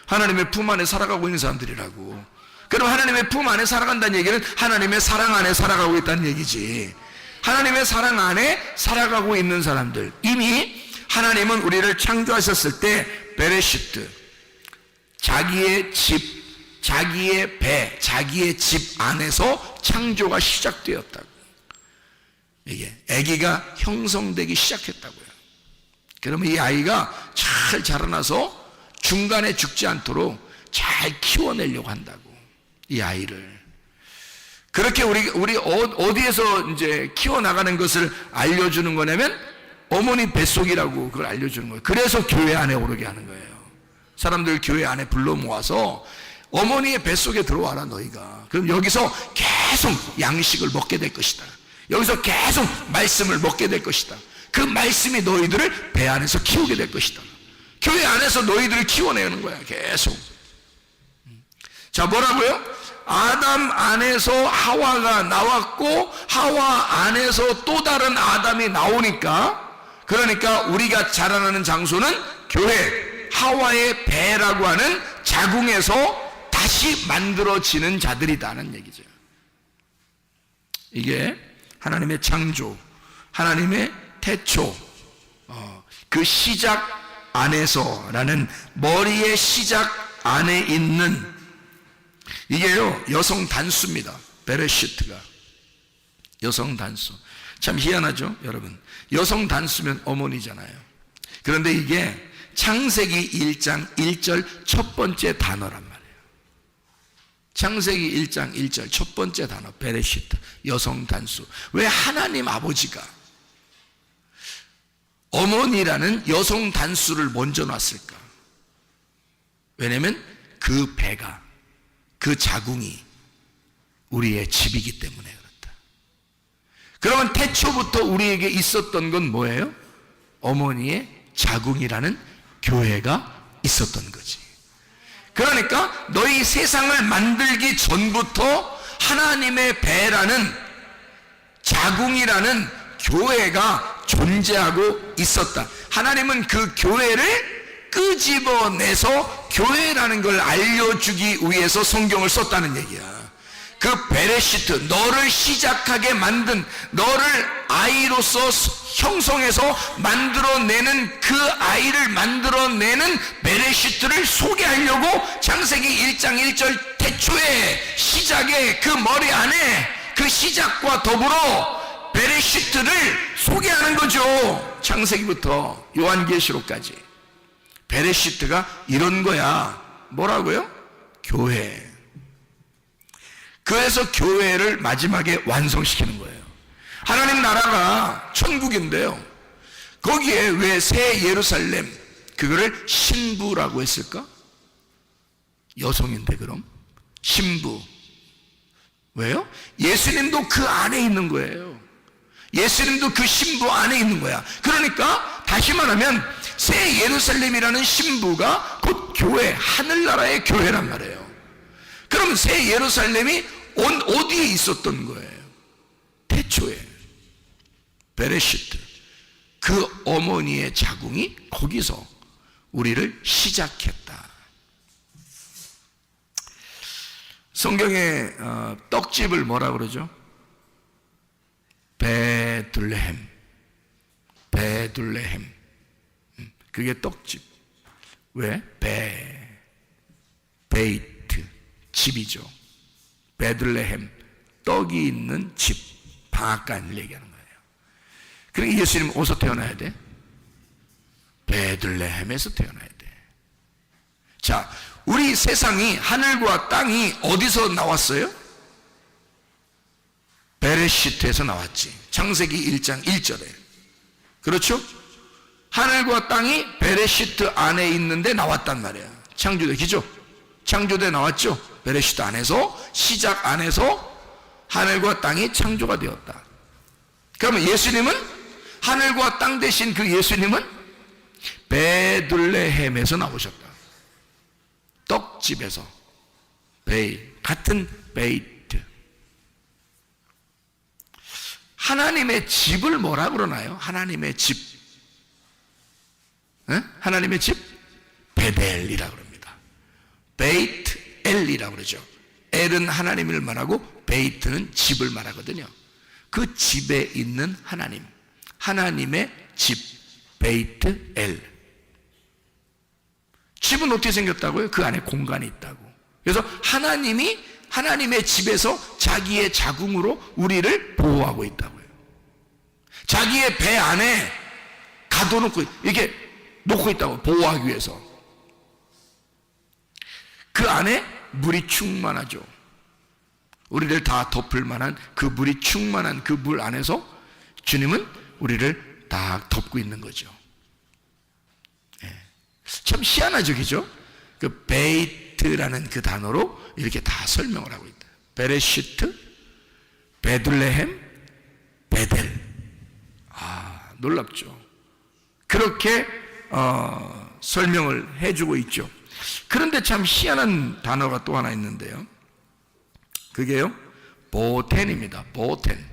[SPEAKER 3] 하나님의 품 안에 살아가고 있는 사람들이라고. 그럼 하나님의 품 안에 살아간다는 얘기는 하나님의 사랑 안에 살아가고 있다는 얘기지. 하나님의 사랑 안에 살아가고 있는 사람들, 이미 하나님은 우리를 창조하셨을 때 베레시트, 자기의 집, 자기의 배, 자기의 집 안에서 창조가 시작되었다고. 이게 아기가 형성되기 시작했다고요. 그러면 이 아이가 잘 자라나서 중간에 죽지 않도록 잘 키워내려고 한다고, 이 아이를. 그렇게 우리 어디에서 이제 키워나가는 것을 알려주는 거냐면 어머니 뱃속이라고 그걸 알려주는 거예요. 그래서 교회 안에 오르게 하는 거예요. 사람들 교회 안에 불러 모아서 어머니의 뱃속에 들어와라 너희가. 그럼 여기서 계속 양식을 먹게 될 것이다. 여기서 계속 말씀을 먹게 될 것이다. 그 말씀이 너희들을 배 안에서 키우게 될 것이다. 교회 안에서 너희들을 키워내는 거야, 계속. 자, 뭐라고요? 아담 안에서 하와가 나왔고 하와 안에서 또 다른 아담이 나오니까, 그러니까 우리가 자라나는 장소는 교회, 하와의 배라고 하는 자궁에서 다시 만들어지는 자들이다는 얘기죠. 이게 하나님의 창조, 하나님의 태초, 그 시작 안에서라는, 머리의 시작 안에 있는, 이게요 여성 단수입니다. 베레시트가 여성 단수. 참 희한하죠 여러분. 여성 단수면 어머니잖아요. 그런데 이게 창세기 1장 1절 첫 번째 단어란 말이에요. 창세기 1장 1절 첫 번째 단어 베레시트, 여성 단수. 왜 하나님 아버지가 어머니라는 여성 단수를 먼저 놨을까? 왜냐면 그 배가, 그 자궁이 우리의 집이기 때문에 그렇다. 그러면 태초부터 우리에게 있었던 건 뭐예요? 어머니의 자궁이라는 교회가 있었던 거지. 그러니까 너희 세상을 만들기 전부터 하나님의 배라는, 자궁이라는 교회가 존재하고 있었다. 하나님은 그 교회를 끄집어내서 교회라는 걸 알려주기 위해서 성경을 썼다는 얘기야. 그 베레시트, 너를 시작하게 만든, 너를 아이로서 형성해서 만들어내는, 그 아이를 만들어내는 베레시트를 소개하려고 창세기 1장 1절 태초의 시작의 그 머리 안에 그 시작과 더불어 베레시트를 소개하는 거죠. 창세기부터 요한계시록까지. 베레시트가 이런 거야. 뭐라고요? 교회. 그래서 교회를 마지막에 완성시키는 거예요. 하나님 나라가 천국인데요, 거기에 왜 새 예루살렘, 그거를 신부라고 했을까? 여성인데 그럼 신부. 왜요? 예수님도 그 안에 있는 거예요. 예수님도 그 신부 안에 있는 거야. 그러니까 다시 말하면 새 예루살렘이라는 신부가 곧 교회, 하늘나라의 교회란 말이에요. 그럼 새 예루살렘이 어디에 있었던 거예요? 태초에 베레시트, 그 어머니의 자궁이 거기서 우리를 시작했다. 성경에 떡집을 뭐라 그러죠? 베들레헴. 베들레헴. 그게 떡집. 왜? 베이트, 집이죠. 베들레헴, 떡이 있는 집, 방앗간을 얘기하는 거예요. 그러니까 예수님 어디서 태어나야 돼? 베들레헴에서 태어나야 돼. 자, 우리 세상이, 하늘과 땅이 어디서 나왔어요? 베레시트에서 나왔지. 창세기 1장 1절에. 그렇죠? 하늘과 땅이 베레시트 안에 있는데 나왔단 말이야. 창조대, 기죠? 창조대 나왔죠? 베레시트 안에서, 시작 안에서 하늘과 땅이 창조가 되었다. 그러면 예수님은, 하늘과 땅 대신 그 예수님은 베들레헴에서 나오셨다. 떡집에서. 같은 베이트. 하나님의 집을 뭐라 그러나요? 하나님의 집. 하나님의 집? 베델이라고 그럽니다. 베이트 엘이라고 그러죠. 엘은 하나님을 말하고 베이트는 집을 말하거든요. 그 집에 있는 하나님, 하나님의 집, 베이트 엘. 집은 어떻게 생겼다고요? 그 안에 공간이 있다고. 그래서 하나님이 하나님의 집에서 자기의 자궁으로 우리를 보호하고 있다고요. 자기의 배 안에 가둬놓고 이렇게 놓고 있다고, 보호하기 위해서. 그 안에 물이 충만하죠. 우리를 다 덮을 만한 그 물이 충만한 그 물 안에서 주님은 우리를 다 덮고 있는 거죠. 참 희한하죠, 그죠? 그 베이트라는 그 단어로 이렇게 다 설명을 하고 있다. 베레시트, 베들레헴, 베델. 놀랍죠. 그렇게 설명을 해주고 있죠. 그런데 참 희한한 단어가 또 하나 있는데요. 그게요, 보텐입니다. 보텐.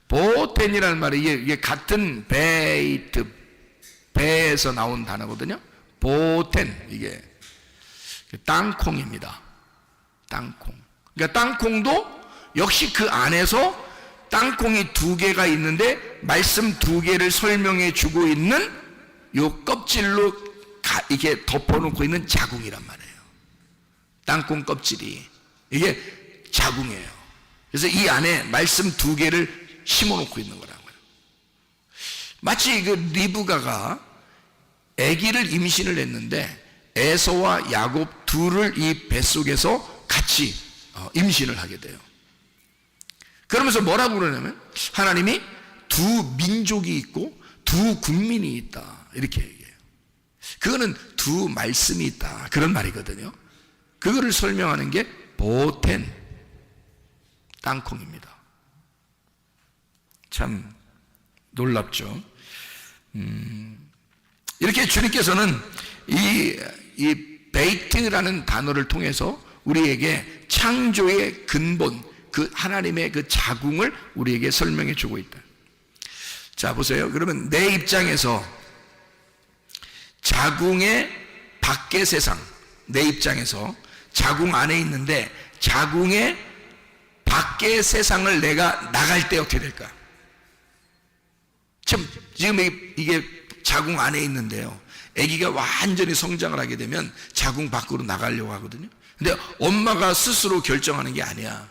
[SPEAKER 3] 보텐이라는 말이 이게 같은 베이트, 배에서 나온 단어거든요. 보텐, 이게 땅콩입니다. 땅콩. 그러니까 땅콩도 역시 그 안에서 땅콩이 두 개가 있는데 말씀 두 개를 설명해 주고 있는 요 껍질로 이게 덮어놓고 있는 자궁이란 말이에요. 땅콩 껍질이 이게 자궁이에요. 그래서 이 안에 말씀 두 개를 심어놓고 있는 거라고요. 마치 그 리브가가 아기를 임신을 했는데 에서와 야곱 둘을 이 뱃속에서 같이 임신을 하게 돼요. 그러면서 뭐라고 그러냐면 하나님이 두 민족이 있고 두 국민이 있다 이렇게 얘기해요. 그거는 두 말씀이 있다 그런 말이거든요. 그거를 설명하는 게 보텐, 땅콩입니다. 참 놀랍죠. 이렇게 주님께서는 이 베이트라는 단어를 통해서 우리에게 창조의 근본, 그 하나님의 그 자궁을 우리에게 설명해 주고 있다. 자, 보세요. 그러면 내 입장에서 자궁의 밖의 세상, 내 입장에서 자궁 안에 있는데 자궁의 밖의 세상을 내가 나갈 때 어떻게 될까? 지금 이게 자궁 안에 있는데요. 아기가 완전히 성장을 하게 되면 자궁 밖으로 나가려고 하거든요. 근데 엄마가 스스로 결정하는 게 아니야.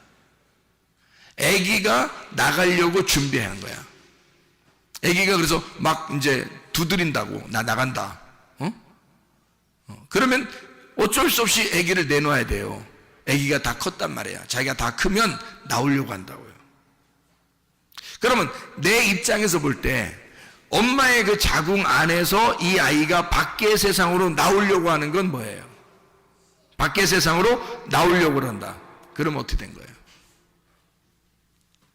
[SPEAKER 3] 아기가 나가려고 준비한 거야. 아기가 그래서 막 이제 두드린다고 나 나간다. 그러면 어쩔 수 없이 아기를 내놔야 돼요. 아기가 다 컸단 말이야. 자기가 다 크면 나오려고 한다고요. 그러면 내 입장에서 볼 때 엄마의 그 자궁 안에서 이 아이가 밖의 세상으로 나오려고 하는 건 뭐예요? 밖의 세상으로 나오려고 한다. 그러면 어떻게 된 거예요?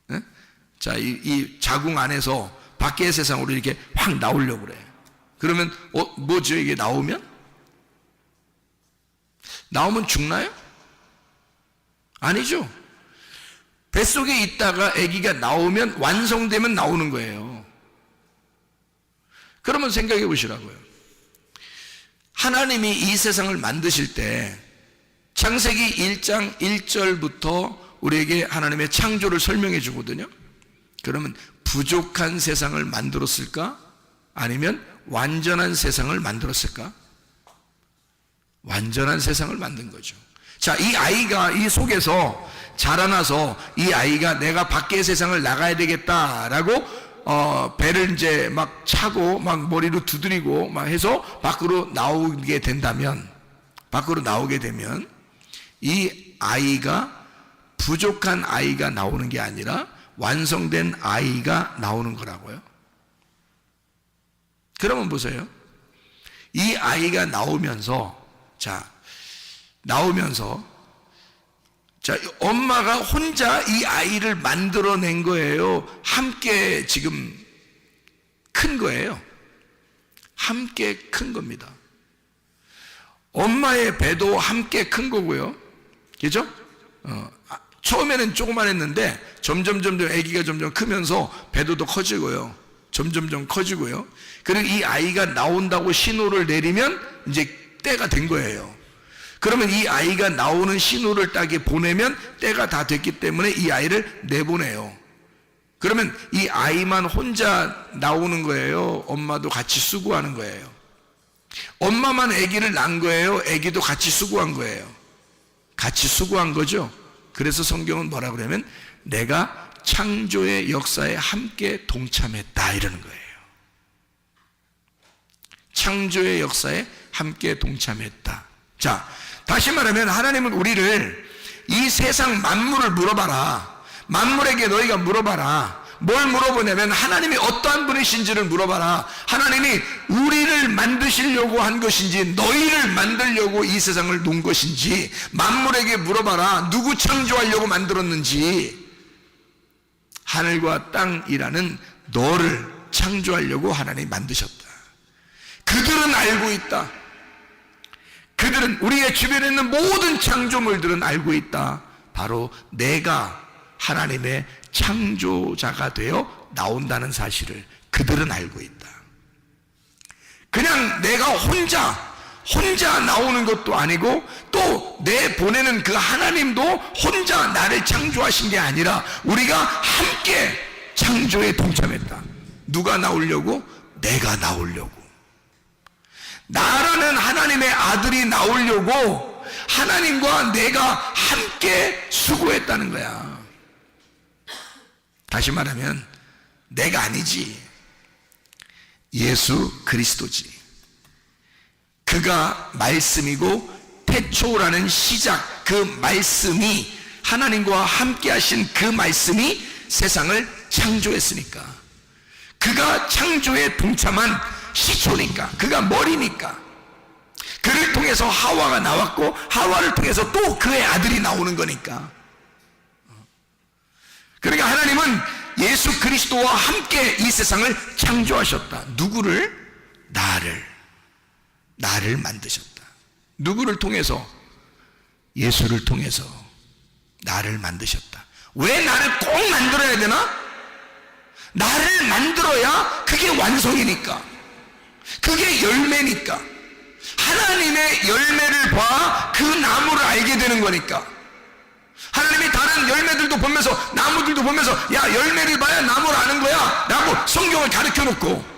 [SPEAKER 3] 네? 자, 이 자궁 안에서 밖의 세상으로 이렇게 확 나오려고 그래. 그러면 뭐죠? 이게 나오면 죽나요? 아니죠. 뱃속에 있다가 아기가 나오면 완성되면 나오는 거예요. 그러면 생각해 보시라고요. 하나님이 이 세상을 만드실 때 창세기 1장 1절부터 우리에게 하나님의 창조를 설명해 주거든요. 그러면 부족한 세상을 만들었을까? 아니면 완전한 세상을 만들었을까? 완전한 세상을 만든 거죠. 자, 이 아이가 이 속에서 자라나서 이 아이가 내가 밖의 세상을 나가야 되겠다라고 배를 이제 막 차고 막 머리로 두드리고 막 해서 밖으로 나오게 된다면, 밖으로 나오게 되면 이 아이가 부족한 아이가 나오는 게 아니라 완성된 아이가 나오는 거라고요. 그러면 보세요. 이 아이가 나오면서 엄마가 혼자 이 아이를 만들어낸 거예요? 함께 지금 큰 거예요? 함께 큰 겁니다. 엄마의 배도 함께 큰 거고요. 그죠? 처음에는 조그만했는데 점점 아기가 점점 크면서 배도 더 커지고요. 점점 커지고요. 그리고 이 아이가 나온다고 신호를 내리면 이제 때가 된 거예요. 그러면 이 아이가 나오는 신호를 딱히 보내면 때가 다 됐기 때문에 이 아이를 내보내요. 그러면 이 아이만 혼자 나오는 거예요? 엄마도 같이 수고하는 거예요? 엄마만 아기를 낳은 거예요? 아기도 같이 수고한 거예요? 같이 수고한 거죠. 그래서 성경은 뭐라 그러냐면 내가 창조의 역사에 함께 동참했다 이러는 거예요. 창조의 역사에 함께 동참했다. 자, 다시 말하면 하나님은 우리를 이 세상 만물을 물어봐라. 만물에게 너희가 물어봐라. 뭘 물어보냐면 하나님이 어떠한 분이신지를 물어봐라. 하나님이 우리를 만드시려고 한 것인지 너희를 만들려고 이 세상을 놓은 것인지 만물에게 물어봐라. 누구 창조하려고 만들었는지. 하늘과 땅이라는 너를 창조하려고 하나님이 만드셨다. 그 그들은 알고 있다. 그들은, 우리의 주변에 있는 모든 창조물들은 알고 있다. 바로 내가 하나님의 창조자가 되어 나온다는 사실을 그들은 알고 있다. 그냥 내가 혼자 나오는 것도 아니고, 또 내 보내는 그 하나님도 혼자 나를 창조하신 게 아니라 우리가 함께 창조에 동참했다. 누가 나오려고? 내가 나오려고. 나라는 하나님의 아들이 나오려고 하나님과 내가 함께 수고했다는 거야. 다시 말하면 내가 아니지, 예수 그리스도지. 그가 말씀이고 태초라는 시작, 그 말씀이, 하나님과 함께 하신 그 말씀이 세상을 창조했으니까, 그가 창조에 동참한 시초니까, 그가 머리니까, 그를 통해서 하와가 나왔고 하와를 통해서 또 그의 아들이 나오는 거니까. 그러니까 하나님은 예수 그리스도와 함께 이 세상을 창조하셨다. 누구를? 나를 만드셨다. 누구를 통해서? 예수를 통해서 나를 만드셨다. 왜 나를 꼭 만들어야 되나? 나를 만들어야 그게 완성이니까, 그게 열매니까. 하나님의 열매를 봐 그 나무를 알게 되는 거니까. 하나님이 다른 열매들도 보면서, 나무들도 보면서, 야, 열매를 봐야 나무를 아는 거야 라고 성경을 가르쳐 놓고,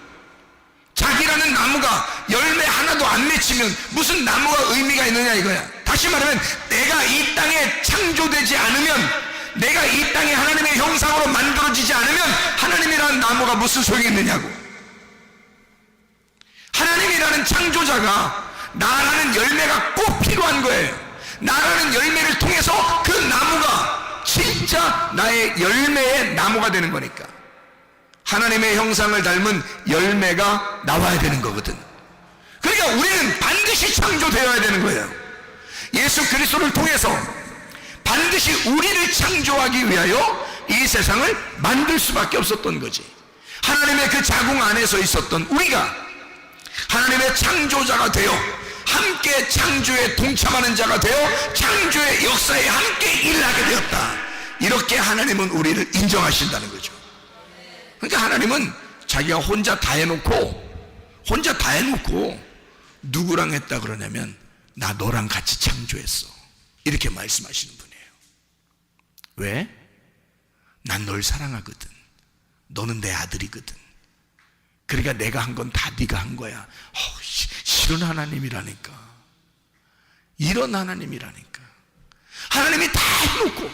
[SPEAKER 3] 자기라는 나무가 열매 하나도 안 맺히면 무슨 나무가 의미가 있느냐 이거야. 다시 말하면 내가 이 땅에 창조되지 않으면, 내가 이 땅에 하나님의 형상으로 만들어지지 않으면 하나님이라는 나무가 무슨 소용이 있느냐고. 하나님이라는 창조자가, 나라는 열매가 꼭 필요한 거예요. 나라는 열매를 통해서 그 나무가 진짜 나의 열매의 나무가 되는 거니까. 하나님의 형상을 닮은 열매가 나와야 되는 거거든. 그러니까 우리는 반드시 창조되어야 되는 거예요. 예수 그리스도를 통해서 반드시 우리를 창조하기 위하여 이 세상을 만들 수밖에 없었던 거지. 하나님의 그 자궁 안에서 있었던 우리가 하나님의 창조자가 되어 함께 창조에 동참하는 자가 되어 창조의 역사에 함께 일하게 되었다. 이렇게 하나님은 우리를 인정하신다는 거죠. 그러니까 하나님은 자기가 혼자 다 해놓고 누구랑 했다 그러냐면, 나 너랑 같이 창조했어, 이렇게 말씀하시는 분이에요. 왜? 난 널 사랑하거든. 너는 내 아들이거든. 그러니까 내가 한 건 다 네가 한 거야. 싫은 하나님이라니까. 이런 하나님이라니까. 하나님이 다 해놓고,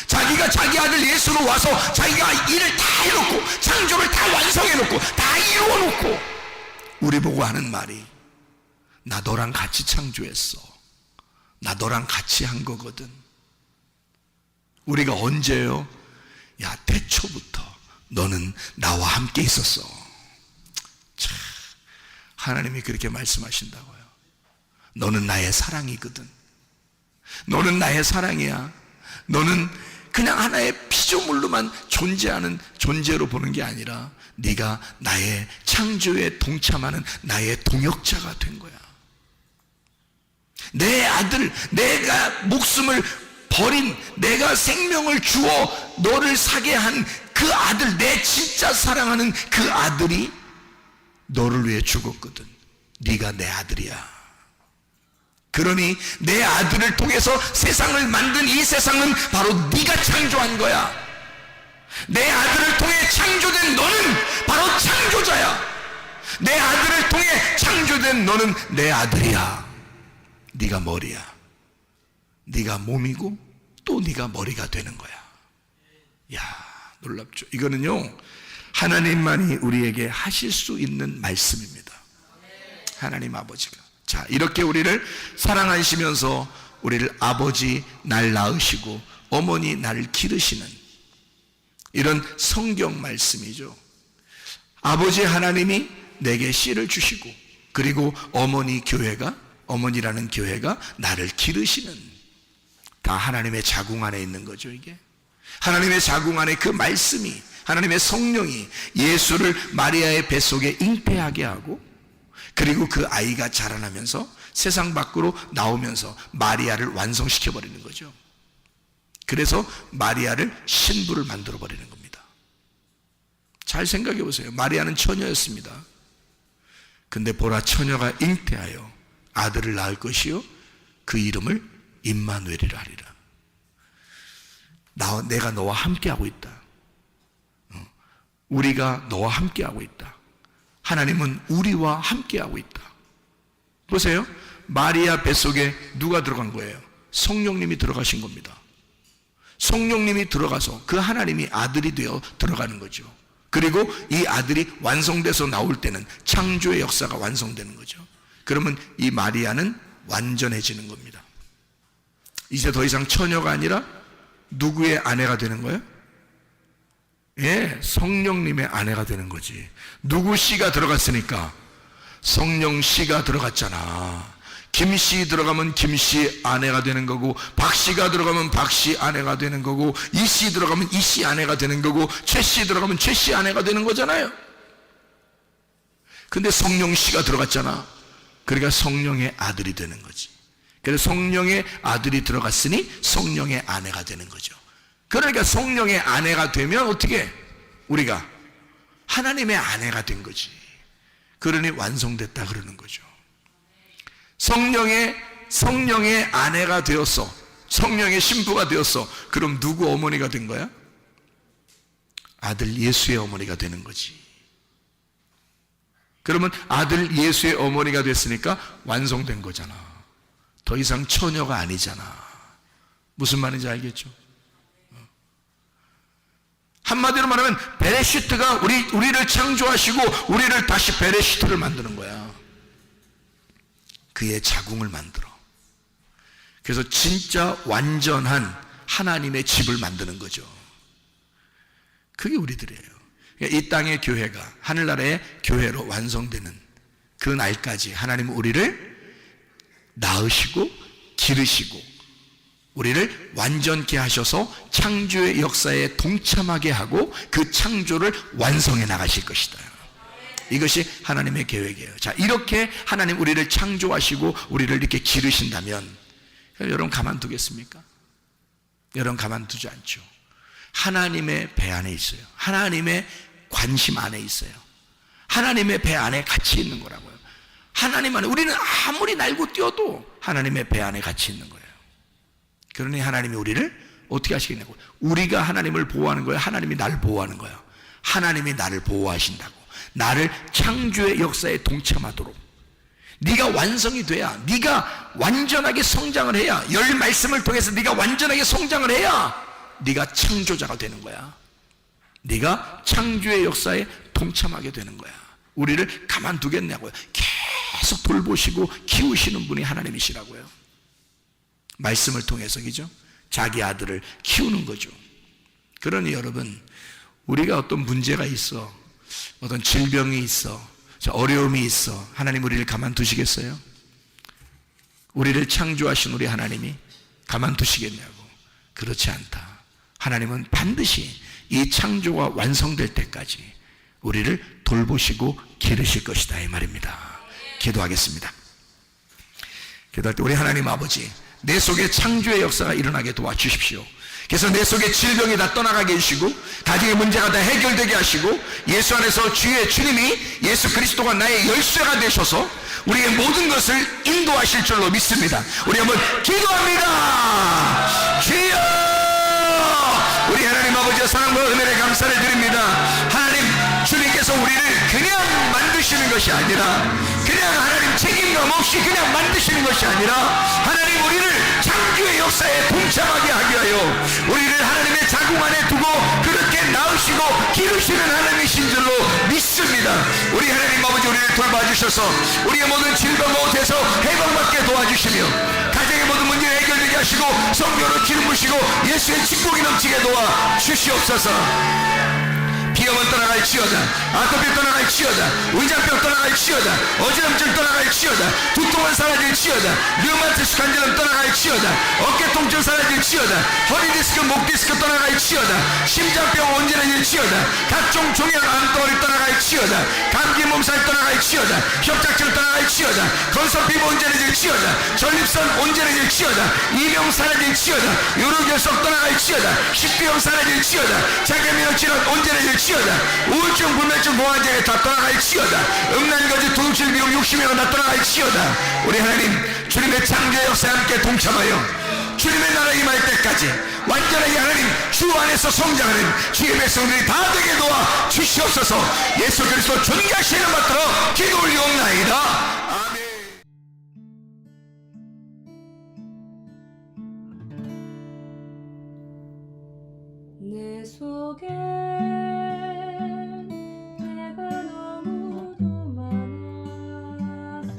[SPEAKER 3] 자기가 자기 아들 예수로 와서 자기가 일을 다 해놓고, 창조를 다 완성해놓고, 다 이루어놓고 우리 보고 하는 말이, 나 너랑 같이 창조했어, 나 너랑 같이 한 거거든. 우리가 언제요? 야, 태초부터 너는 나와 함께 있었어. 참, 하나님이 그렇게 말씀하신다고요. 너는 나의 사랑이거든. 너는 나의 사랑이야. 너는 그냥 하나의 피조물로만 존재하는 존재로 보는 게 아니라 네가 나의 창조에 동참하는 나의 동역자가 된 거야. 내 아들, 내가 목숨을 버린, 내가 생명을 주어 너를 사게 한 그 아들, 내 진짜 사랑하는 그 아들이 너를 위해 죽었거든. 네가 내 아들이야. 그러니 내 아들을 통해서 세상을 만든 이 세상은 바로 네가 창조한 거야. 내 아들을 통해 창조된 너는 바로 창조자야. 내 아들을 통해 창조된 너는 내 아들이야. 네가 머리야. 네가 몸이고 또 네가 머리가 되는 거야. 야, 놀랍죠. 이거는요, 하나님만이 우리에게 하실 수 있는 말씀입니다. 하나님 아버지가. 자, 이렇게 우리를 사랑하시면서 우리를 아버지 날 낳으시고 어머니 나를 기르시는 이런 성경 말씀이죠. 아버지 하나님이 내게 씨를 주시고, 그리고 어머니라는 교회가 나를 기르시는, 다 하나님의 자궁 안에 있는 거죠. 이게 하나님의 자궁 안에 그 말씀이, 하나님의 성령이 예수를 마리아의 뱃속에 잉태하게 하고, 그리고 그 아이가 자라나면서 세상 밖으로 나오면서 마리아를 완성시켜 버리는 거죠. 그래서 마리아를 신부를 만들어 버리는 겁니다. 잘 생각해 보세요. 마리아는 처녀였습니다. 근데 보라, 처녀가 잉태하여 아들을 낳을 것이요 그 이름을 임마누엘이라 하리라. 내가 너와 함께하고 있다. 우리가 너와 함께하고 있다. 하나님은 우리와 함께하고 있다. 보세요. 마리아 뱃속에 누가 들어간 거예요? 성령님이 들어가신 겁니다. 성령님이 들어가서 그 하나님이 아들이 되어 들어가는 거죠. 그리고 이 아들이 완성돼서 나올 때는 창조의 역사가 완성되는 거죠. 그러면 이 마리아는 완전해지는 겁니다. 이제 더 이상 처녀가 아니라 누구의 아내가 되는 거예요? 예, 성령님의 아내가 되는 거지. 누구 씨가 들어갔으니까? 성령 씨가 들어갔잖아. 김 씨 들어가면 김 씨 아내가 되는 거고, 박 씨가 들어가면 박 씨 아내가 되는 거고, 이 씨 들어가면 이 씨 아내가 되는 거고, 최 씨 들어가면 최 씨 아내가 되는 거잖아요. 근데 성령 씨가 들어갔잖아. 그러니까 성령의 아들이 되는 거지. 그래서 성령의 아들이 들어갔으니 성령의 아내가 되는 거죠. 그러니까 성령의 아내가 되면 어떻게? 우리가 하나님의 아내가 된 거지. 그러니 완성됐다 그러는 거죠. 성령의 아내가 되었어. 성령의 신부가 되었어. 그럼 누구 어머니가 된 거야? 아들 예수의 어머니가 되는 거지. 그러면 아들 예수의 어머니가 됐으니까 완성된 거잖아. 더 이상 처녀가 아니잖아. 무슨 말인지 알겠죠? 한마디로 말하면 베레시트가 우리를 창조하시고 우리를 다시 베레시트를 만드는 거야. 그의 자궁을 만들어. 그래서 진짜 완전한 하나님의 집을 만드는 거죠. 그게 우리들이에요. 이 땅의 교회가 하늘나라의 교회로 완성되는 그 날까지 하나님은 우리를 낳으시고 기르시고 우리를 완전케 하셔서 창조의 역사에 동참하게 하고 그 창조를 완성해 나가실 것이다. 이것이 하나님의 계획이에요. 자, 이렇게 하나님 우리를 창조하시고 우리를 이렇게 기르신다면 여러분 가만두겠습니까? 여러분 가만두지 않죠. 하나님의 배 안에 있어요. 하나님의 관심 안에 있어요. 하나님의 배 안에 같이 있는 거라고요. 하나님 안에 우리는 아무리 날고 뛰어도 하나님의 배 안에 같이 있는 거예요. 그러니 하나님이 우리를 어떻게 하시겠냐고. 우리가 하나님을 보호하는 거예요? 하나님이 나를 보호하는 거예요? 하나님이 나를 보호하신다고. 나를 창조의 역사에 동참하도록. 네가 완성이 돼야, 네가 완전하게 성장을 해야, 열 말씀을 통해서 네가 완전하게 성장을 해야 네가 창조자가 되는 거야. 네가 창조의 역사에 동참하게 되는 거야. 우리를 가만두겠냐고요. 계속 돌보시고 키우시는 분이 하나님이시라고요. 말씀을 통해서, 그죠? 자기 아들을 키우는 거죠. 그러니 여러분, 우리가 어떤 문제가 있어, 어떤 질병이 있어, 어려움이 있어, 하나님 우리를 가만두시겠어요? 우리를 창조하신 우리 하나님이 가만두시겠냐고. 그렇지 않다. 하나님은 반드시 이 창조가 완성될 때까지 우리를 돌보시고 기르실 것이다, 이 말입니다. 기도하겠습니다. 기도할 때 우리 하나님 아버지, 내 속에 창조의 역사가 일어나게 도와주십시오. 그래서 내 속에 질병이 다 떠나가게 해주시고 가정의 문제가 다 해결되게 하시고 예수 안에서 주님이 예수 그리스도가 나의 열쇠가 되셔서 우리의 모든 것을 인도하실 줄로 믿습니다. 우리 한번 기도합니다. 주여, 우리 하나님 아버지의 사랑과 은혜에 감사를 드립니다. 하나님, 주님께서 우리를 그냥 만드시는 것이 아니라, 그냥 하나님 책임감 없이 그냥 만드시는 것이 아니라, 하나님 우리를 창조의 역사에 동참하게 하게 하여 우리를 하나님의 자궁 안에 두고 그렇게 낳으시고 기르시는 하나님이신 줄로 믿습니다. 우리 하나님 아버지, 우리를 돌봐주셔서 우리의 모든 질병 가운데서 해방받게 도와주시며 가정의 모든 문제를 해결되게 하시고 성령으로 기름 부으시고 예수의 축복이 넘치게 도와주시옵소서. 비염은 떠나갈지어다, 아토피 떠나갈지어다, 의장병 떠나갈지어다, 어지럼증 떠나갈지어다, 두통은 사라질지어다, 류마티스 관절염 떠나갈지어다, 어깨 통증 사라질지어다, 허리 디스크, 목 디스크 떠나갈지어다, 심장병 온전해질지어다, 각종 종양 암덩어리 떠나갈지어다. 치어다. 감기 몸살 떠나갈지어다. 협작증 떠나갈지어다. 건선 피부 온전해질지어다. 전립선 온전해질지어다. 이병 사라질지어다. 요로결석 떠나갈지어다. 식비염 사라질지어다. 자기면역 질환 온전해질지어다. 우울증 불면증 공황장애 다 떠나갈지어다. 음란거지 도둑질 비움 욕심이가 다 떠나갈지어다. 우리 하나님 주님의 창조의 역사에 함께 동참하여 주님의 나라 임할 때까지 완전하게 하나님 주 안에서 성장하는 주의 백성들이 다 되게 도와 주시옵소서. 예수 그리스도 존귀하신 이름 받들어 기도 올리옵나이다. 아멘.
[SPEAKER 1] 내 속에 내가 너무도 많아서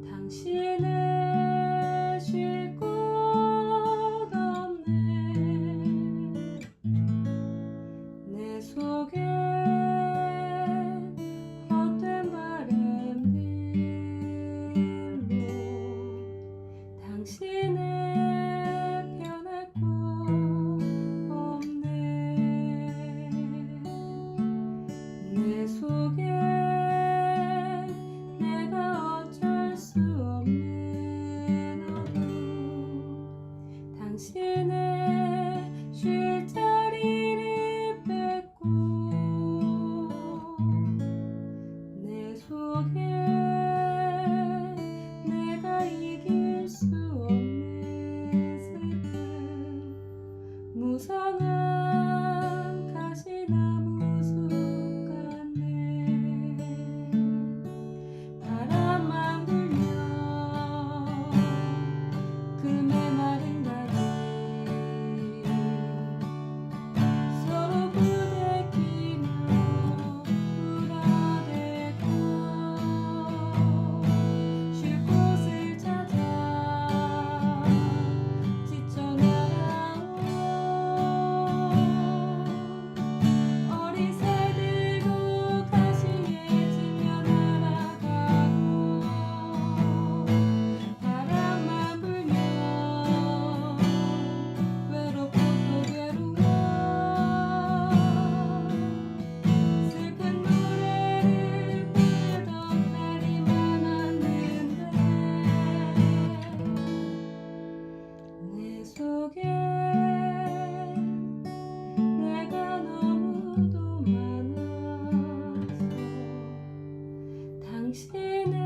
[SPEAKER 1] 당신을 쉴 곳 없네. 내 속에 헛된 바램들로 당신을 변할 곳 없네. 내 속에 내가 어쩔 수 없는 어둠 당신의 쉴 자리를 뺏고 내 속에 내가 이길 수 없는 슬픔 무성한 가시나무 숲 같네. 바람만 불면 그 메마른 다리 서로 부대끼며 울어대고 쉴 곳을 찾아 지쳐 날아온 어리새들도 가시에 질려 날아가고 바람만 불면 외롭고 또 괴로워 슬픈 노래를 부르던 날이 많았는데 내 속에 내가 너무도 많아서 당신을